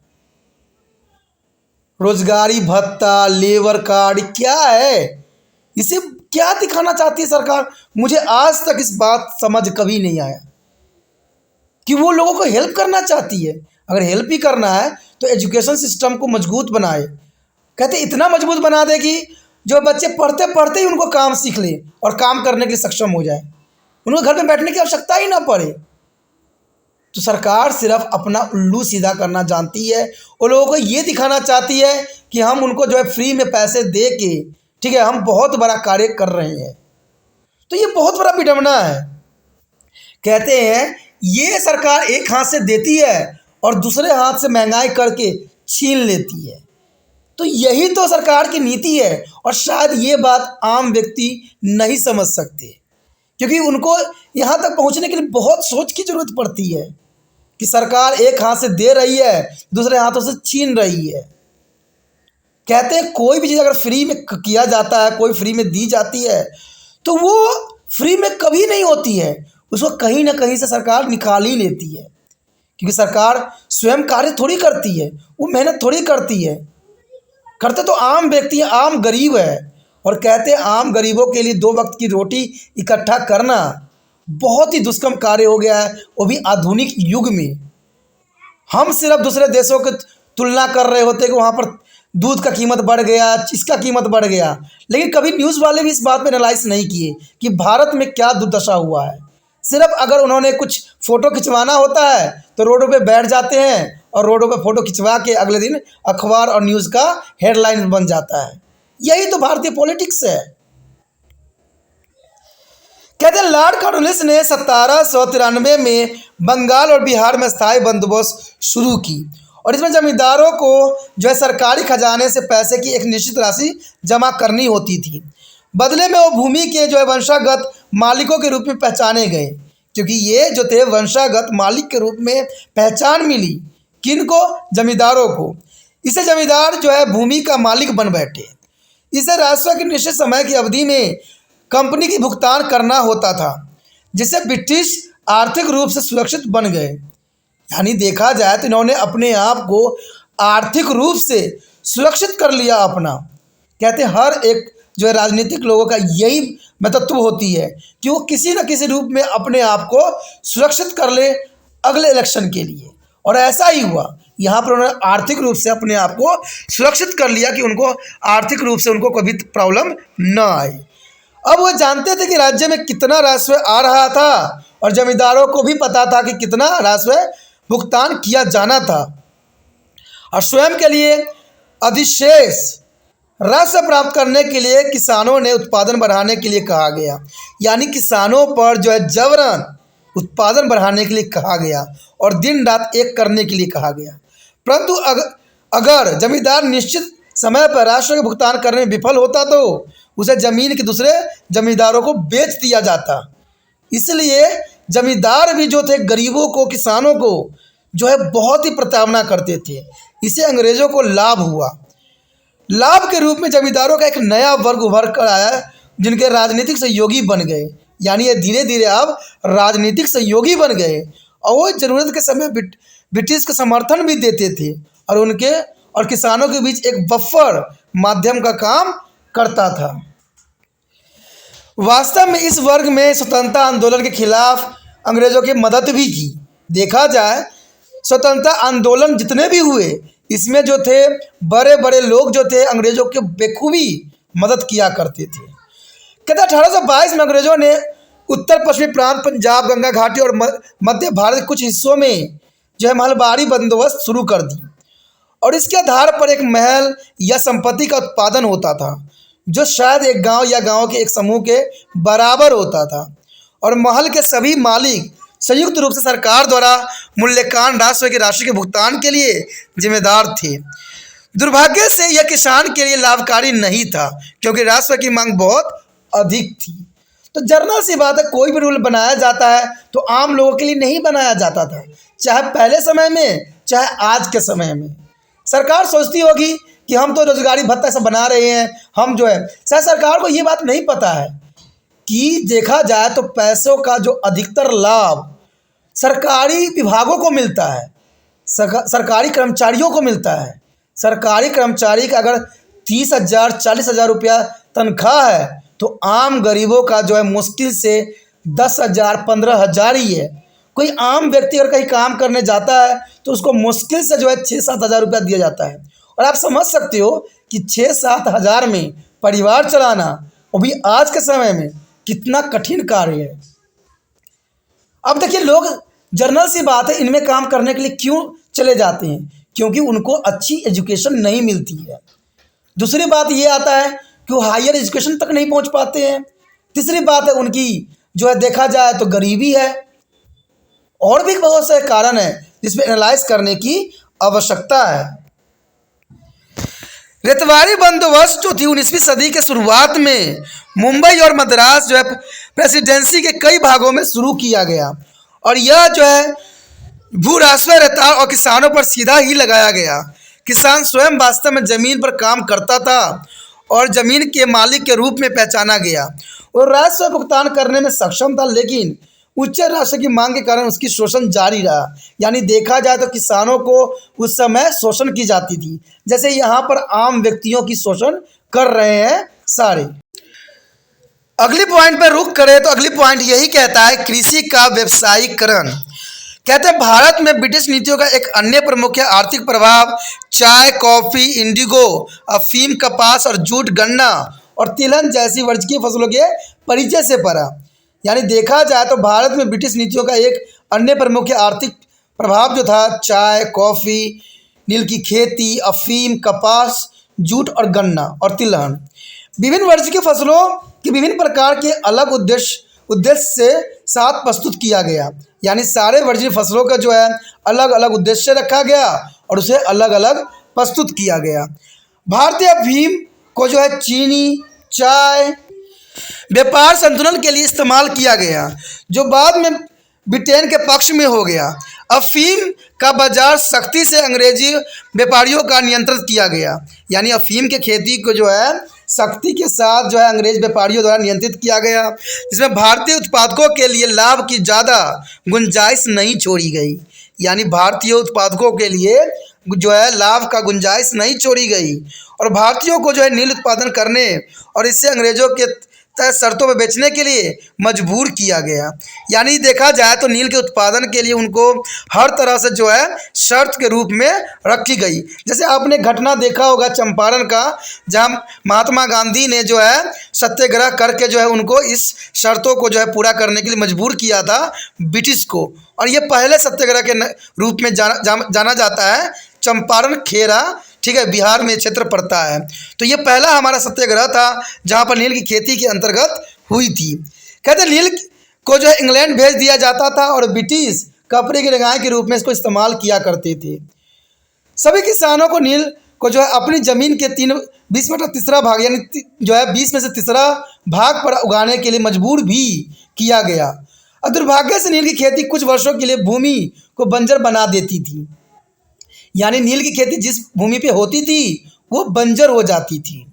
रोजगारी भत्ता, लेबर कार्ड क्या है? इसे क्या दिखाना चाहती है सरकार? मुझे आज तक इस बात समझ कभी नहीं आया कि वो लोगों को हेल्प करना चाहती है। अगर हेल्प ही करना है तो एजुकेशन सिस्टम को मजबूत बनाए। कहते इतना मजबूत बना दे कि जो बच्चे पढ़ते पढ़ते ही उनको काम सीख ले और काम करने के लिए सक्षम हो जाए, उनको घर में बैठने की आवश्यकता ही ना पड़े। तो सरकार सिर्फ अपना उल्लू सीधा करना जानती है और लोगों को ये दिखाना चाहती है कि हम उनको जो है फ्री में पैसे दे के, ठीक है, हम बहुत बड़ा कार्य कर रहे हैं। तो ये बहुत बड़ा विडंबना है। कहते हैं ये सरकार एक हाथ से देती है और दूसरे हाथ से महंगाई करके छीन लेती है। तो यही तो सरकार की नीति है और शायद ये बात आम व्यक्ति नहीं समझ सकते, क्योंकि उनको यहाँ तक पहुँचने के लिए बहुत सोच की ज़रूरत पड़ती है कि सरकार एक हाथ से दे रही है, दूसरे हाथों से छीन रही है। कहते हैं कोई भी चीज़ अगर फ्री में किया जाता है, कोई फ्री में दी जाती है, तो वो फ्री में कभी नहीं होती है, उसको कहीं ना कहीं से सरकार निकाल ही लेती है। क्योंकि सरकार स्वयं कार्य थोड़ी करती है, वो मेहनत थोड़ी करती है, करते तो आम व्यक्ति है, आम गरीब है। और कहते हैं आम गरीबों के लिए 2 वक्त की रोटी इकट्ठा करना बहुत ही दुष्कर्म कार्य हो गया है, वो भी आधुनिक युग में। हम सिर्फ दूसरे देशों की तुलना कर रहे होते कि वहाँ पर दूध का कीमत बढ़ गया, इसका कीमत बढ़ गया, लेकिन कभी न्यूज़ वाले भी इस बात पर एनालाइज नहीं किए कि भारत में क्या दुर्दशा हुआ है। सिर्फ अगर उन्होंने कुछ फ़ोटो खिंचवाना होता है तो रोडों पे बैठ जाते हैं और रोडों पे फ़ोटो खिंचवा के अगले दिन अखबार और न्यूज़ का हेडलाइन बन जाता है। यही तो भारतीय पॉलिटिक्स है। कहते हैं लॉर्ड कॉर्नवालिस ने 1793 में बंगाल और बिहार में स्थायी बंदोबस्त शुरू की और इसमें जमींदारों को जो है सरकारी खजाने से पैसे की एक निश्चित राशि जमा करनी होती थी। बदले में वो भूमि के जो है वंशागत मालिकों के रूप में पहचाने गए, क्योंकि ये जो थे वंशागत मालिक के रूप में पहचान मिली। किनको? जमींदारों को। इसे जमींदार जो है भूमि का मालिक बन बैठे। इसे राजस्व की निश्चित समय की अवधि में कंपनी की भुगतान करना होता था, जिससे ब्रिटिश आर्थिक रूप से सुरक्षित बन गए। यानी देखा जाए तो इन्होंने अपने आप को आर्थिक रूप से सुरक्षित कर लिया अपना। कहते हैं हर एक जो है राजनीतिक लोगों का यही महत्व होती है कि वो किसी न किसी रूप में अपने आप को सुरक्षित कर ले अगले इलेक्शन के लिए, और ऐसा ही हुआ। यहाँ पर उन्होंने आर्थिक रूप से अपने आप को सुरक्षित कर लिया कि उनको आर्थिक रूप से उनको कभी प्रॉब्लम न आए। अब वो जानते थे कि राज्य में कितना राजस्व आ रहा था और जमींदारों को भी पता था कि कितना राजस्व भुगतान किया जाना था, और स्वयं के लिए अधिशेष राजस्व प्राप्त करने के लिए किसानों ने उत्पादन बढ़ाने के लिए कहा गया। यानी किसानों पर जो है जबरन उत्पादन बढ़ाने के लिए कहा गया और दिन रात एक करने के लिए कहा गया। परंतु अगर जमींदार निश्चित समय पर राजस्व के भुगतान करने में विफल होता तो उसे जमीन के दूसरे जमींदारों को बेच दिया जाता। इसलिए जमींदार भी जो थे गरीबों को, किसानों को जो है बहुत ही प्रताड़ना करते थे। इससे अंग्रेजों को लाभ हुआ। लाभ के रूप में जमींदारों का एक नया वर्ग उभर कर आया, जिनके राजनीतिक सहयोगी बन गए। यानी ये धीरे धीरे अब राजनीतिक सहयोगी बन गए और वो ज़रूरत के समय ब्रिटिश का समर्थन भी देते थे और उनके और किसानों के बीच एक बफर माध्यम का काम करता था। वास्तव में इस वर्ग में स्वतंत्रता आंदोलन के खिलाफ अंग्रेज़ों की मदद भी की। देखा जाए स्वतंत्रता आंदोलन जितने भी हुए, इसमें जो थे बड़े बड़े लोग जो थे अंग्रेज़ों के बेखूबी मदद किया करते थे। कहते 1822 में अंग्रेज़ों ने उत्तर पश्चिमी प्रांत, पंजाब, गंगा घाटी और मध्य भारत के कुछ हिस्सों में जो है महलबारी बंदोबस्त शुरू कर दी और इसके आधार पर एक महल या संपत्ति का उत्पादन होता था, जो शायद एक गांव या गांव के एक समूह के बराबर होता था, और महल के सभी मालिक संयुक्त रूप से सरकार द्वारा मूल्यवान राजस्व की राशि के भुगतान के लिए जिम्मेदार थे। दुर्भाग्य से यह किसान के लिए लाभकारी नहीं था, क्योंकि राजस्व की मांग बहुत अधिक थी। तो जर्नल सी बात है, कोई भी रूल बनाया जाता है तो आम लोगों के लिए नहीं बनाया जाता था, चाहे पहले समय में चाहे आज के समय में। सरकार सोचती होगी कि हम तो रोजगारी भत्ता सब बना रहे हैं, हम जो है, शायद सरकार को ये बात नहीं पता है कि देखा जाए तो पैसों का जो अधिकतर लाभ सरकारी विभागों को मिलता है, सरकारी कर्मचारियों को मिलता है। सरकारी कर्मचारी का अगर 30,000 40,000 रुपया तनख्वाह है तो आम गरीबों का जो है मुश्किल से 10,000 15,000 ही है। कोई आम व्यक्ति अगर कहीं काम करने जाता है तो उसको मुश्किल से जो है 6-7 हज़ार रुपया दिया जाता है, और आप समझ सकते हो कि 6-7 हज़ार में परिवार चलाना वो भी आज के समय में कितना कठिन कार्य है। अब देखिए लोग, जर्नल सी बात है, इनमें काम करने के लिए क्यों चले जाते हैं? क्योंकि उनको अच्छी एजुकेशन नहीं मिलती है। दूसरी बात ये आता है कि वो हायर एजुकेशन तक नहीं पहुंच पाते हैं। तीसरी बात है उनकी जो है देखा जाए तो गरीबी है, और भी बहुत से कारण हैं जिसमें एनालाइज करने की आवश्यकता है। रेतवारी बंदोबस्त जो थी 19वीं सदी के शुरुआत में मुंबई और मद्रास जो है प्रेसिडेंसी के कई भागों में शुरू किया गया, और यह जो है भू राजस्व रेताल और किसानों पर सीधा ही लगाया गया। किसान स्वयं वास्तव में जमीन पर काम करता था और जमीन के मालिक के रूप में पहचाना गया और राजस्व भुगतान करने में सक्षम था, लेकिन उच्च राशि की मांग के कारण उसकी शोषण जारी रहा। यानी देखा जाए तो किसानों को उस समय शोषण की जाती थी, जैसे यहाँ पर आम व्यक्तियों की शोषण कर रहे हैं सारे। अगली पॉइंट पर रुक करें तो अगली पॉइंट यही कहता है कृषि का व्यवसायीकरण। कहते हैं भारत में ब्रिटिश नीतियों का एक अन्य प्रमुख आर्थिक प्रभाव चाय, कॉफ़ी, इंडिगो, अफीम, कपास और जूट, गन्ना और तिलहन जैसी वाणिज्यिक फसलों के परिचय से पड़ा। यानी देखा जाए तो भारत में ब्रिटिश नीतियों का एक अन्य प्रमुख आर्थिक प्रभाव जो था चाय, कॉफ़ी, नील की खेती, अफीम, कपास, जूट और गन्ना और तिलहन। विभिन्न वाणिज्यिक फसलों के विभिन्न प्रकार के अलग उद्देश्य से साथ प्रस्तुत किया गया। यानी सारे वर्जित फसलों का जो है अलग अलग उद्देश्य रखा गया और उसे अलग अलग प्रस्तुत किया गया। भारतीय अफीम को जो है चीनी, चाय, व्यापार संतुलन के लिए इस्तेमाल किया गया, जो बाद में ब्रिटेन के पक्ष में हो गया। अफीम का बाजार सख्ती से अंग्रेजी व्यापारियों का नियंत्रित किया गया। यानी अफीम के खेती को जो है सख्ती के साथ जो है अंग्रेज व्यापारियों द्वारा नियंत्रित किया गया, जिसमें भारतीय उत्पादकों के लिए लाभ की ज़्यादा गुंजाइश नहीं छोड़ी गई। यानी भारतीय उत्पादकों के लिए जो है लाभ का गुंजाइश नहीं छोड़ी गई और भारतीयों को जो है नील उत्पादन करने और इससे अंग्रेजों के तय शर्तों पर बेचने के लिए मजबूर किया गया। यानी देखा जाए तो नील के उत्पादन के लिए उनको हर तरह से जो है शर्त के रूप में रखी गई। जैसे आपने घटना देखा होगा चंपारण का, जहां महात्मा गांधी ने जो है सत्याग्रह करके जो है उनको इस शर्तों को जो है पूरा करने के लिए मजबूर किया था ब्रिटिश को। और ये पहले सत्याग्रह के रूप में जाना जाता है। चंपारण खेरा, ठीक है, बिहार में क्षेत्र पड़ता है। तो ये पहला हमारा सत्याग्रह था जहाँ पर नील की खेती के अंतर्गत हुई थी। कहते नील को जो है इंग्लैंड भेज दिया जाता था और ब्रिटिश कपड़े की रंगाई के रूप में इसको इस्तेमाल किया करते थे। सभी किसानों को नील को जो है अपनी ज़मीन के 20/3 भाग यानी जो है 20 में से तीसरा भाग पर उगाने के लिए मजबूर भी किया गया। और दुर्भाग्य से नील की खेती कुछ वर्षों के लिए भूमि को बंजर बना देती थी। यानी नील की खेती जिस भूमि पे होती थी वो बंजर हो जाती थी।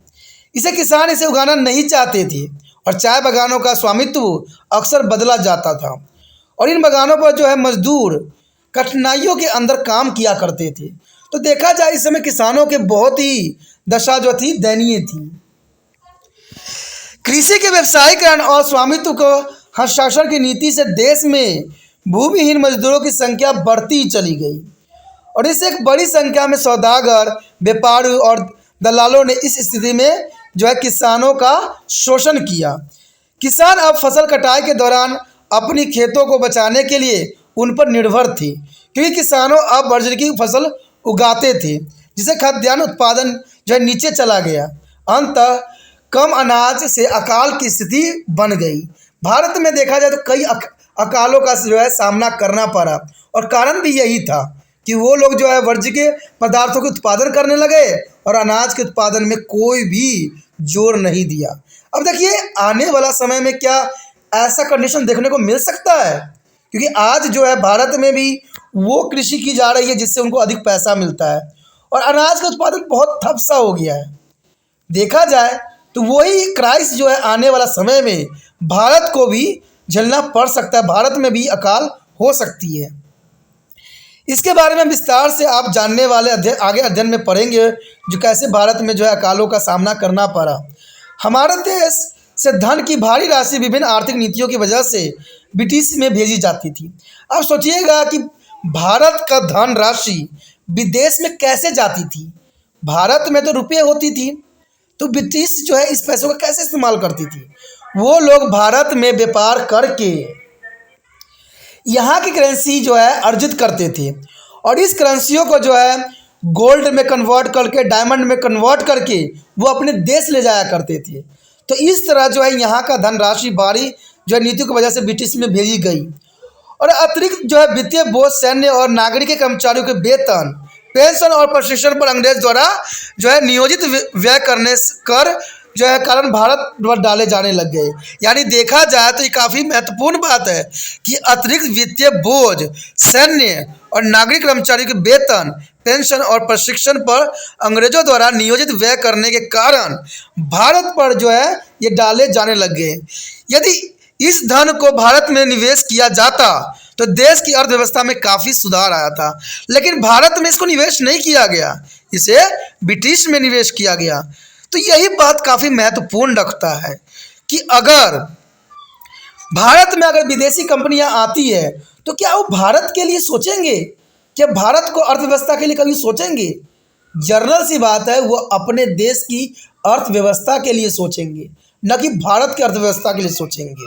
इसे किसान इसे उगाना नहीं चाहते थे और चाय बागानों का स्वामित्व अक्सर बदला जाता था और इन बागानों पर जो है मजदूर कठिनाइयों के अंदर काम किया करते थे। तो देखा जाए इस समय किसानों के बहुत ही दशा जो थी दयनीय थी। कृषि के व्यवसायीकरण और स्वामित्व को हस्ताक्षर की नीति से देश में भूमिहीन मजदूरों की संख्या बढ़ती ही चली गई और इससे एक बड़ी संख्या में सौदागर, व्यापारी और दलालों ने इस स्थिति में जो है किसानों का शोषण किया। किसान अब फसल कटाई के दौरान अपनी खेतों को बचाने के लिए उन पर निर्भर थे, क्योंकि किसानों अब वर्ज्य की फसल उगाते थे, जिससे खाद्यान्न उत्पादन जो है नीचे चला गया। अंततः कम अनाज से अकाल की स्थिति बन गई। भारत में देखा जाए तो कई अकालों का जो है सामना करना पड़ा और कारण भी यही था कि वो लोग जो है वर्ज्य के पदार्थों के उत्पादन करने लगे और अनाज के उत्पादन में कोई भी जोर नहीं दिया। अब देखिए आने वाला समय में क्या ऐसा कंडीशन देखने को मिल सकता है, क्योंकि आज जो है भारत में भी वो कृषि की जा रही है जिससे उनको अधिक पैसा मिलता है और अनाज का उत्पादन बहुत ठप सा हो गया है। देखा जाए तो वही क्राइसिस जो है आने वाला समय में भारत को भी झेलना पड़ सकता है, भारत में भी अकाल हो सकती है। इसके बारे में विस्तार से आप जानने वाले आगे अध्ययन में पढ़ेंगे जो कैसे भारत में जो है अकालों का सामना करना पड़ा। हमारे देश से धन की भारी राशि विभिन्न आर्थिक नीतियों की वजह से ब्रिटिश में भेजी जाती थी। अब सोचिएगा कि भारत का धन राशि विदेश में कैसे जाती थी। भारत में तो रुपये होती थी, तो ब्रिटिश जो है इस पैसों का कैसे इस्तेमाल करती थी। वो लोग भारत में व्यापार करके यहाँ की करेंसी जो है अर्जित करते थे और इस करेंसियों को जो है गोल्ड में कन्वर्ट करके, डायमंड में कन्वर्ट करके वो अपने देश ले जाया करते थे। तो इस तरह जो है यहाँ का धनराशि भारी जो है नीतियों की वजह से ब्रिटिश में भेजी गई और अतिरिक्त जो है वित्तीय बोझ सैन्य और नागरिक कर्मचारियों के वेतन, पेंशन और प्रशिक्षण पर अंग्रेज द्वारा जो है नियोजित व्यय करने कर जो है कारण भारत पर डाले जाने लग गए। यानी देखा जाए तो ये काफ़ी महत्वपूर्ण बात है कि अतिरिक्त वित्तीय बोझ सैन्य और नागरिक कर्मचारियों के वेतन, पेंशन और प्रशिक्षण पर अंग्रेजों द्वारा नियोजित व्यय करने के कारण भारत पर जो है ये डाले जाने लग गए। यदि इस धन को भारत में निवेश किया जाता तो देश की अर्थव्यवस्था में काफ़ी सुधार आया था, लेकिन भारत में इसको निवेश नहीं किया गया, इसे ब्रिटिश में निवेश किया गया। तो यही बात काफ़ी महत्वपूर्ण रखता है कि अगर भारत में अगर विदेशी कंपनियां आती है तो क्या वो भारत के लिए सोचेंगे, क्या भारत को अर्थव्यवस्था के लिए कभी सोचेंगे? जनरल सी बात है, वो अपने देश की अर्थव्यवस्था के लिए सोचेंगे, न कि भारत की अर्थव्यवस्था के लिए सोचेंगे।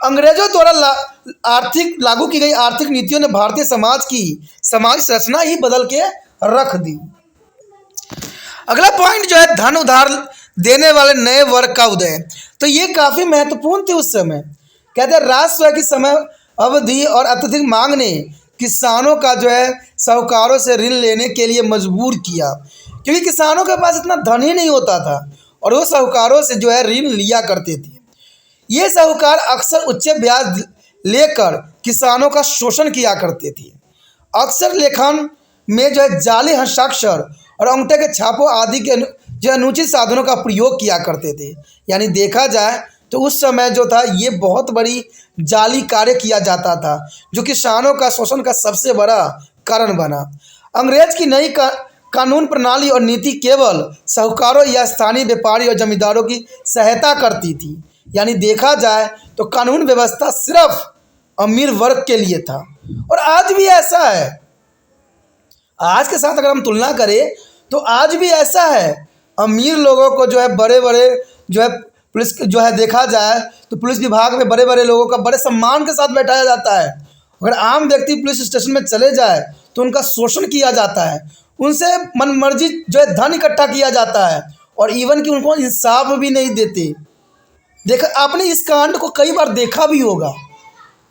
अंग्रेजों द्वारा लागू की गई आर्थिक नीतियों ने भारतीय समाज की समाज रचना ही बदल के रख दी। अगला पॉइंट जो है धन उधार देने वाले नए वर्ग का उदय। तो ये काफ़ी महत्वपूर्ण थे उस समय। कहते हैं राजस्व की समय अवधि और अत्यधिक मांग ने किसानों का जो है साहूकारों से ऋण लेने के लिए मजबूर किया, क्योंकि किसानों के पास इतना धन ही नहीं होता था और वो साहूकारों से जो है ऋण लिया करते थे। ये साहूकार अक्सर उच्च ब्याज लेकर किसानों का शोषण किया करते थे। अक्सर लेखन में जो है जाली हस्ताक्षर और अंगूठे के छापों आदि के जो अनुचित साधनों का प्रयोग किया करते थे। यानी देखा जाए तो उस समय जो था ये बहुत बड़ी जाली कार्य किया जाता था, जो किसानों का शोषण का सबसे बड़ा कारण बना। अंग्रेज की नई कानून प्रणाली और नीति केवल साहूकारों या स्थानीय व्यापारी और जमींदारों की सहायता करती थी। यानी देखा जाए तो कानून व्यवस्था सिर्फ अमीर वर्ग के लिए था और आज भी ऐसा है। आज के साथ अगर हम तुलना करें तो आज भी ऐसा है। अमीर लोगों को जो है बड़े बड़े जो है पुलिस जो है देखा जाए तो पुलिस विभाग में बड़े बड़े लोगों का बड़े सम्मान के साथ बैठाया जाता है। अगर आम व्यक्ति पुलिस स्टेशन में चले जाए तो उनका शोषण किया जाता है, उनसे मनमर्जी जो है धन इकट्ठा किया जाता है और इवन कि उनको इंसाफ भी नहीं देते। देखा आपने इस कांड को कई बार देखा भी होगा।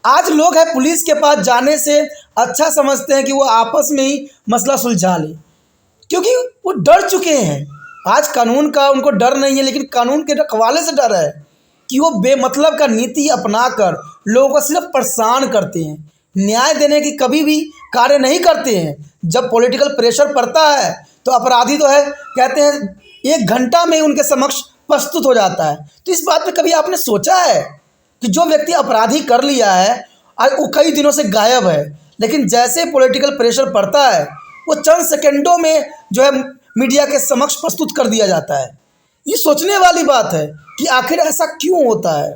आज लोग हैं पुलिस के पास जाने से अच्छा समझते हैं कि वो आपस में ही मसला सुलझा ले, क्योंकि वो डर चुके हैं। आज कानून का उनको डर नहीं है, लेकिन कानून के रखवाले से डर है कि वो बेमतलब का नीति अपनाकर लोगों को सिर्फ परेशान करते हैं, न्याय देने की कभी भी कार्य नहीं करते हैं। जब पॉलिटिकल प्रेशर पड़ता है तो अपराधी तो है कहते हैं 1 घंटा में ही उनके समक्ष प्रस्तुत हो जाता है। तो इस बात पे कभी आपने सोचा है कि जो व्यक्ति अपराधी कर लिया है आज वो कई दिनों से गायब है, लेकिन जैसे पॉलिटिकल प्रेशर पड़ता है वो चंद सेकंडों में जो है मीडिया के समक्ष प्रस्तुत कर दिया जाता है। ये सोचने वाली बात है कि आखिर ऐसा क्यों होता है।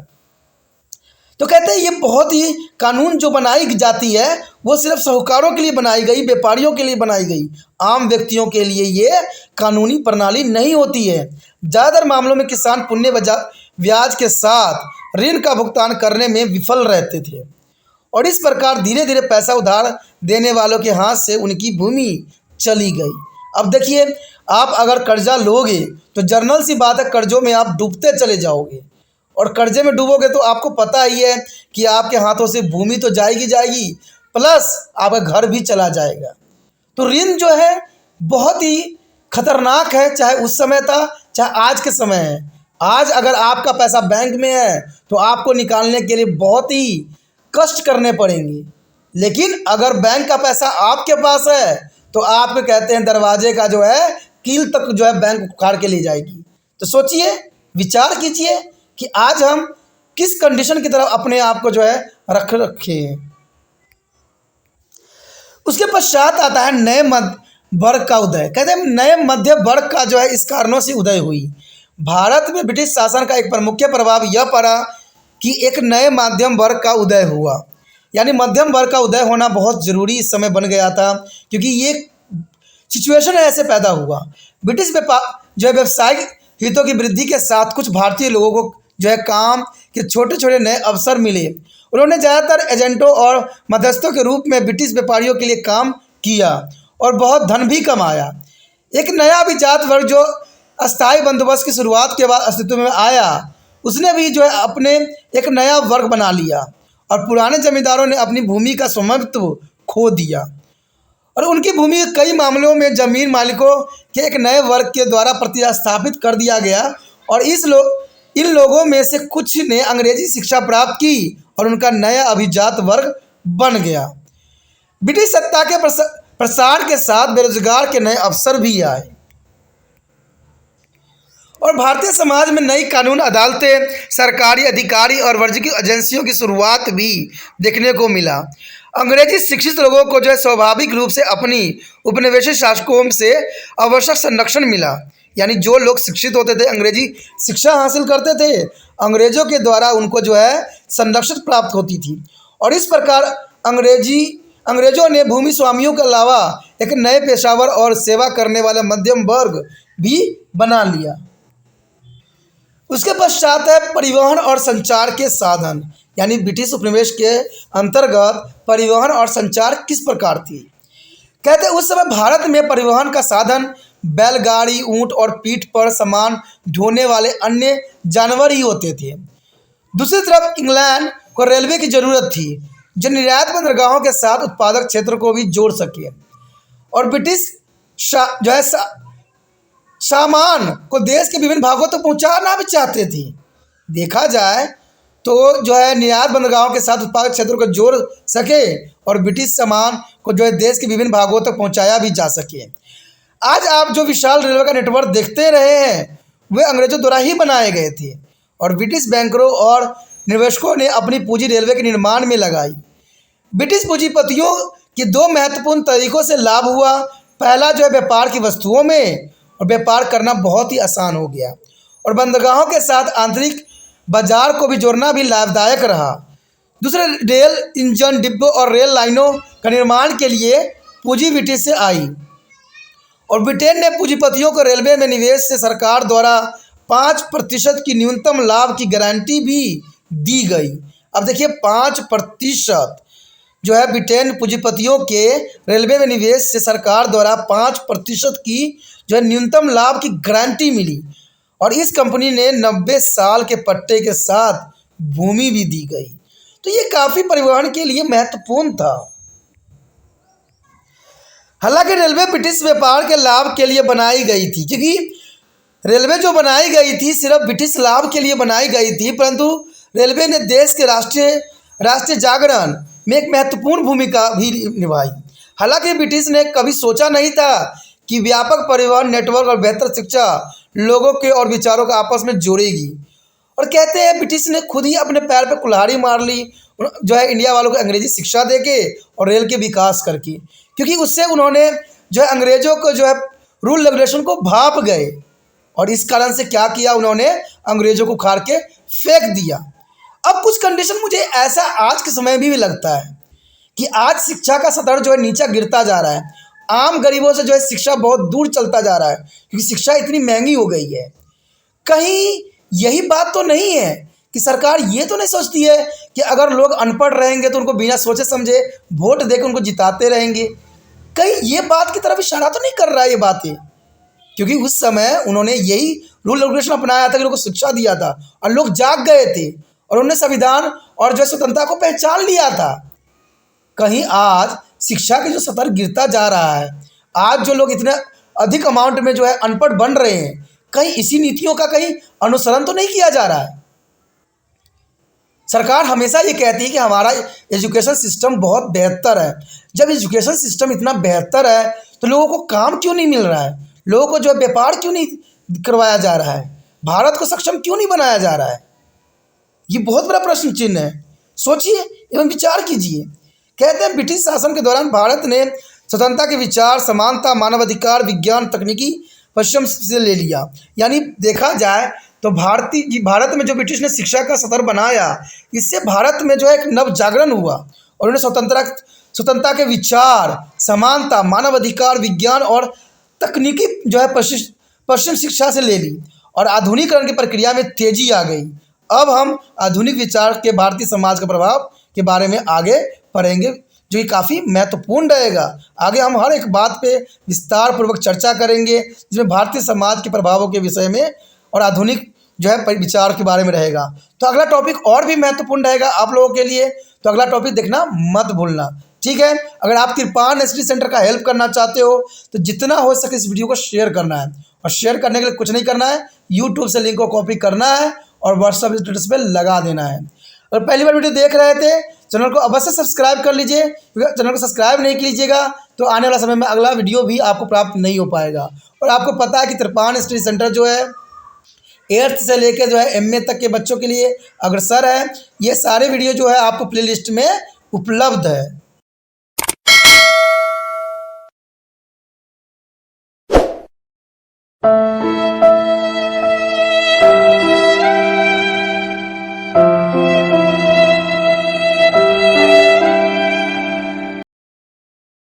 तो कहते हैं ये बहुत ही कानून जो बनाई जाती है वो सिर्फ साहूकारों के लिए बनाई गई, व्यापारियों के लिए बनाई गई, आम व्यक्तियों के लिए ये कानूनी प्रणाली नहीं होती है। ज़्यादातर मामलों में किसान पुण्य ब्याज के साथ ऋण का भुगतान करने में विफल रहते थे और इस प्रकार धीरे धीरे पैसा उधार देने वालों के हाथ से उनकी भूमि चली गई। अब देखिए, आप अगर कर्जा लोगे तो जर्नल सी बात है, कर्जों में आप डूबते चले जाओगे और कर्जे में डूबोगे तो आपको पता ही है कि आपके हाथों से भूमि तो जाएगी प्लस आपका घर भी चला जाएगा। तो ऋण जो है बहुत ही खतरनाक है, चाहे उस समय था चाहे आज के समय है। आज अगर आपका पैसा बैंक में है तो आपको निकालने के लिए बहुत ही कष्ट करने पड़ेंगे, लेकिन अगर बैंक का पैसा आपके पास है तो आप कहते हैं दरवाजे का जो है कील तक जो है बैंक उखाड़ के ले जाएगी। तो सोचिए, विचार कीजिए कि आज हम किस कंडीशन की तरफ अपने आप को जो है रखे हैं। उसके पश्चात आता है नए मध्य वर्ग का उदय। कहते हैं नए मध्य वर्ग का जो है इस कारणों से उदय हुई। भारत में ब्रिटिश शासन का एक प्रमुख प्रभाव यह पड़ा कि एक नए मध्यम वर्ग का उदय हुआ। यानी मध्यम वर्ग का उदय होना बहुत ज़रूरी इस समय बन गया था, क्योंकि ये सिचुएशन ऐसे पैदा हुआ। ब्रिटिश जो है व्यावसायिक हितों की वृद्धि के साथ कुछ भारतीय लोगों को जो है काम के छोटे छोटे नए अवसर मिले। उन्होंने ज़्यादातर एजेंटों और मध्यस्थों के रूप में ब्रिटिश व्यापारियों के लिए काम किया और बहुत धन भी कमाया। एक नया अभिजात वर्ग जो अस्थायी बंदोबस्त की शुरुआत के बाद अस्तित्व में आया, उसने भी जो है अपने एक नया वर्ग बना लिया और पुराने जमींदारों ने अपनी भूमि का स्वामित्व खो दिया और उनकी भूमि कई मामलों में जमीन मालिकों के एक नए वर्ग के द्वारा प्रतिस्थापित कर दिया गया और इन लोगों में से कुछ ने अंग्रेजी शिक्षा प्राप्त की और उनका नया अभिजात वर्ग बन गया। ब्रिटिश सत्ता के प्रसार के साथ बेरोजगार के नए अवसर भी आए और भारतीय समाज में नई कानून अदालतें, सरकारी अधिकारी और वाणिज्यिक एजेंसियों की शुरुआत भी देखने को मिला। अंग्रेजी शिक्षित लोगों को जो है स्वाभाविक रूप से अपनी उपनिवेशिक शासकों से आवश्यक संरक्षण मिला। यानी जो लोग शिक्षित होते थे, अंग्रेजी शिक्षा हासिल करते थे, अंग्रेजों के द्वारा उनको जो है संरक्षण प्राप्त होती थी और इस प्रकार अंग्रेजों ने भूमि स्वामियों के अलावा एक नए पेशावर और सेवा करने वाला मध्यम वर्ग भी बना लिया। उसके पश्चात है परिवहन और संचार के साधन। यानी ब्रिटिश उपनिवेश के अंतर्गत परिवहन और संचार किस प्रकार थी। कहते हैं उस समय भारत में परिवहन का साधन बैलगाड़ी, ऊंट और पीठ पर सामान ढोने वाले अन्य जानवर ही होते थे। दूसरी तरफ इंग्लैंड को रेलवे की ज़रूरत थी, जो निर्यात बंदरगाहों के साथ उत्पादक क्षेत्र को भी जोड़ सके और ब्रिटिश जो है सामान को देश के विभिन्न भागों तक पहुंचाना भी चाहते थे। देखा जाए तो जो है निर्यात बंदरगाहों के साथ उत्पादक क्षेत्रों को जोड़ सके और ब्रिटिश सामान को जो है देश के विभिन्न भागों तक पहुंचाया भी जा सके। आज आप जो विशाल रेलवे का नेटवर्क देखते रहे हैं वे अंग्रेजों द्वारा ही बनाए गए थे और ब्रिटिश बैंकरों और निवेशकों ने अपनी पूंजी रेलवे के निर्माण में लगाई। ब्रिटिश पूंजीपतियों के दो महत्वपूर्ण तरीकों से लाभ हुआ। पहला जो है व्यापार की वस्तुओं में, और व्यापार करना बहुत ही आसान हो गया, और बंदरगाहों के साथ आंतरिक बाजार को भी जोड़ना भी लाभदायक रहा। दूसरे, रेल इंजन, डिब्बों और रेल लाइनों का निर्माण के लिए पूंजी ब्रिटिश से आई और ब्रिटेन ने पूंजीपतियों को रेलवे में निवेश से सरकार द्वारा 5% की न्यूनतम लाभ की गारंटी भी दी गई। अब देखिए 5% जो है ब्रिटेन पूंजीपतियों के रेलवे में निवेश से सरकार द्वारा 5% की जो है न्यूनतम लाभ की गारंटी मिली और इस कंपनी ने 90 साल के पट्टे के साथ भूमि भी दी गई। तो ये काफ़ी परिवहन के लिए महत्वपूर्ण था। हालांकि रेलवे ब्रिटिश व्यापार के लाभ के लिए बनाई गई थी, क्योंकि रेलवे जो बनाई गई थी सिर्फ ब्रिटिश लाभ के लिए बनाई गई थी, परंतु रेलवे ने देश के राष्ट्रीय जागरण में एक महत्वपूर्ण भूमिका भी निभाई। हालांकि ब्रिटिश ने कभी सोचा नहीं था कि व्यापक परिवहन नेटवर्क और बेहतर शिक्षा लोगों के और विचारों को आपस में जोड़ेगी। और कहते हैं ब्रिटिश ने खुद ही अपने पैर पर कुल्हाड़ी मार ली जो है इंडिया वालों को अंग्रेजी शिक्षा देके और रेल के विकास करके, क्योंकि उससे उन्होंने जो है अंग्रेजों को जो है रूल रेगुलेशन को भाप गए और इस कारण से क्या किया, उन्होंने अंग्रेजों को उखाड़ के फेंक दिया। अब कुछ कंडीशन मुझे ऐसा आज के समय में भी लगता है कि आज शिक्षा का स्तर जो है नीचा गिरता जा रहा है। आम गरीबों से जो है शिक्षा बहुत दूर चलता जा रहा है क्योंकि शिक्षा इतनी महंगी हो गई है। कहीं यही बात तो नहीं है कि सरकार ये तो नहीं सोचती है कि अगर लोग अनपढ़ रहेंगे तो उनको बिना सोचे समझे वोट देकर उनको जिताते रहेंगे। कहीं ये बात की तरफ इशारा तो नहीं कर रहा है ये बातें, क्योंकि उस समय उन्होंने यही रूल रेगुलेशन अपनाया था कि लोगों को शिक्षा दिया था और लोग जाग गए थे और उन्होंने संविधान और जो है स्वतंत्रता को पहचान लिया था। कहीं आज शिक्षा का जो स्तर गिरता जा रहा है, आज जो लोग इतने अधिक अमाउंट में जो है अनपढ़ बन रहे हैं, कहीं इसी नीतियों का कहीं अनुसरण तो नहीं किया जा रहा है। सरकार हमेशा ये कहती है कि हमारा एजुकेशन सिस्टम बहुत बेहतर है। जब एजुकेशन सिस्टम इतना बेहतर है तो लोगों को काम क्यों नहीं मिल रहा है, लोगों को जो है व्यापार क्यों नहीं करवाया जा रहा है, भारत को सक्षम क्यों नहीं बनाया जा रहा है? ये बहुत बड़ा प्रश्न चिन्ह है। सोचिए एवं विचार कीजिए। कहते हैं ब्रिटिश शासन के दौरान भारत ने स्वतंत्रता के विचार, समानता, मानवाधिकार, विज्ञान, तकनीकी पश्चिम से ले लिया। यानी देखा जाए तो भारत में जो ब्रिटिश ने शिक्षा का स्तर बनाया, इससे भारत में जो है एक नव जागरण हुआ और उन्हें स्वतंत्रता के विचार, समानता, मानवाधिकार, विज्ञान और तकनीकी जो है पश्चिम शिक्षा से ले ली और आधुनिकीकरण की प्रक्रिया में तेजी आ गई। अब हम आधुनिक विचार के भारतीय समाज के प्रभाव के बारे में आगे पढ़ेंगे, जो कि काफ़ी महत्वपूर्ण रहेगा। आगे हम हर एक बात पे विस्तार पूर्वक चर्चा करेंगे जिसमें भारतीय समाज के प्रभावों के विषय में और आधुनिक जो है विचार के बारे में रहेगा। तो अगला टॉपिक और भी महत्वपूर्ण रहेगा आप लोगों के लिए, तो अगला टॉपिक देखना मत भूलना, ठीक है। अगर आप तिरपान स्टडी सेंटर का हेल्प करना चाहते हो तो जितना हो सके इस वीडियो को शेयर करना है, और शेयर करने के लिए कुछ नहीं करना है, यूट्यूब से लिंक को कॉपी करना है और व्हाट्सएप स्टेटस पे लगा देना है। और पहली बार वीडियो देख रहे थे, चैनल को अवश्य सब्सक्राइब कर लीजिए। चैनल को सब्सक्राइब नहीं कीजिएगा तो आने वाला समय में अगला वीडियो भी आपको प्राप्त नहीं हो पाएगा। और आपको पता है कि तिरपान स्टडी सेंटर जो है 8th से लेकर जो है MA तक के बच्चों के लिए अग्रसर है। ये सारे वीडियो जो है आपको प्लेलिस्ट में उपलब्ध है।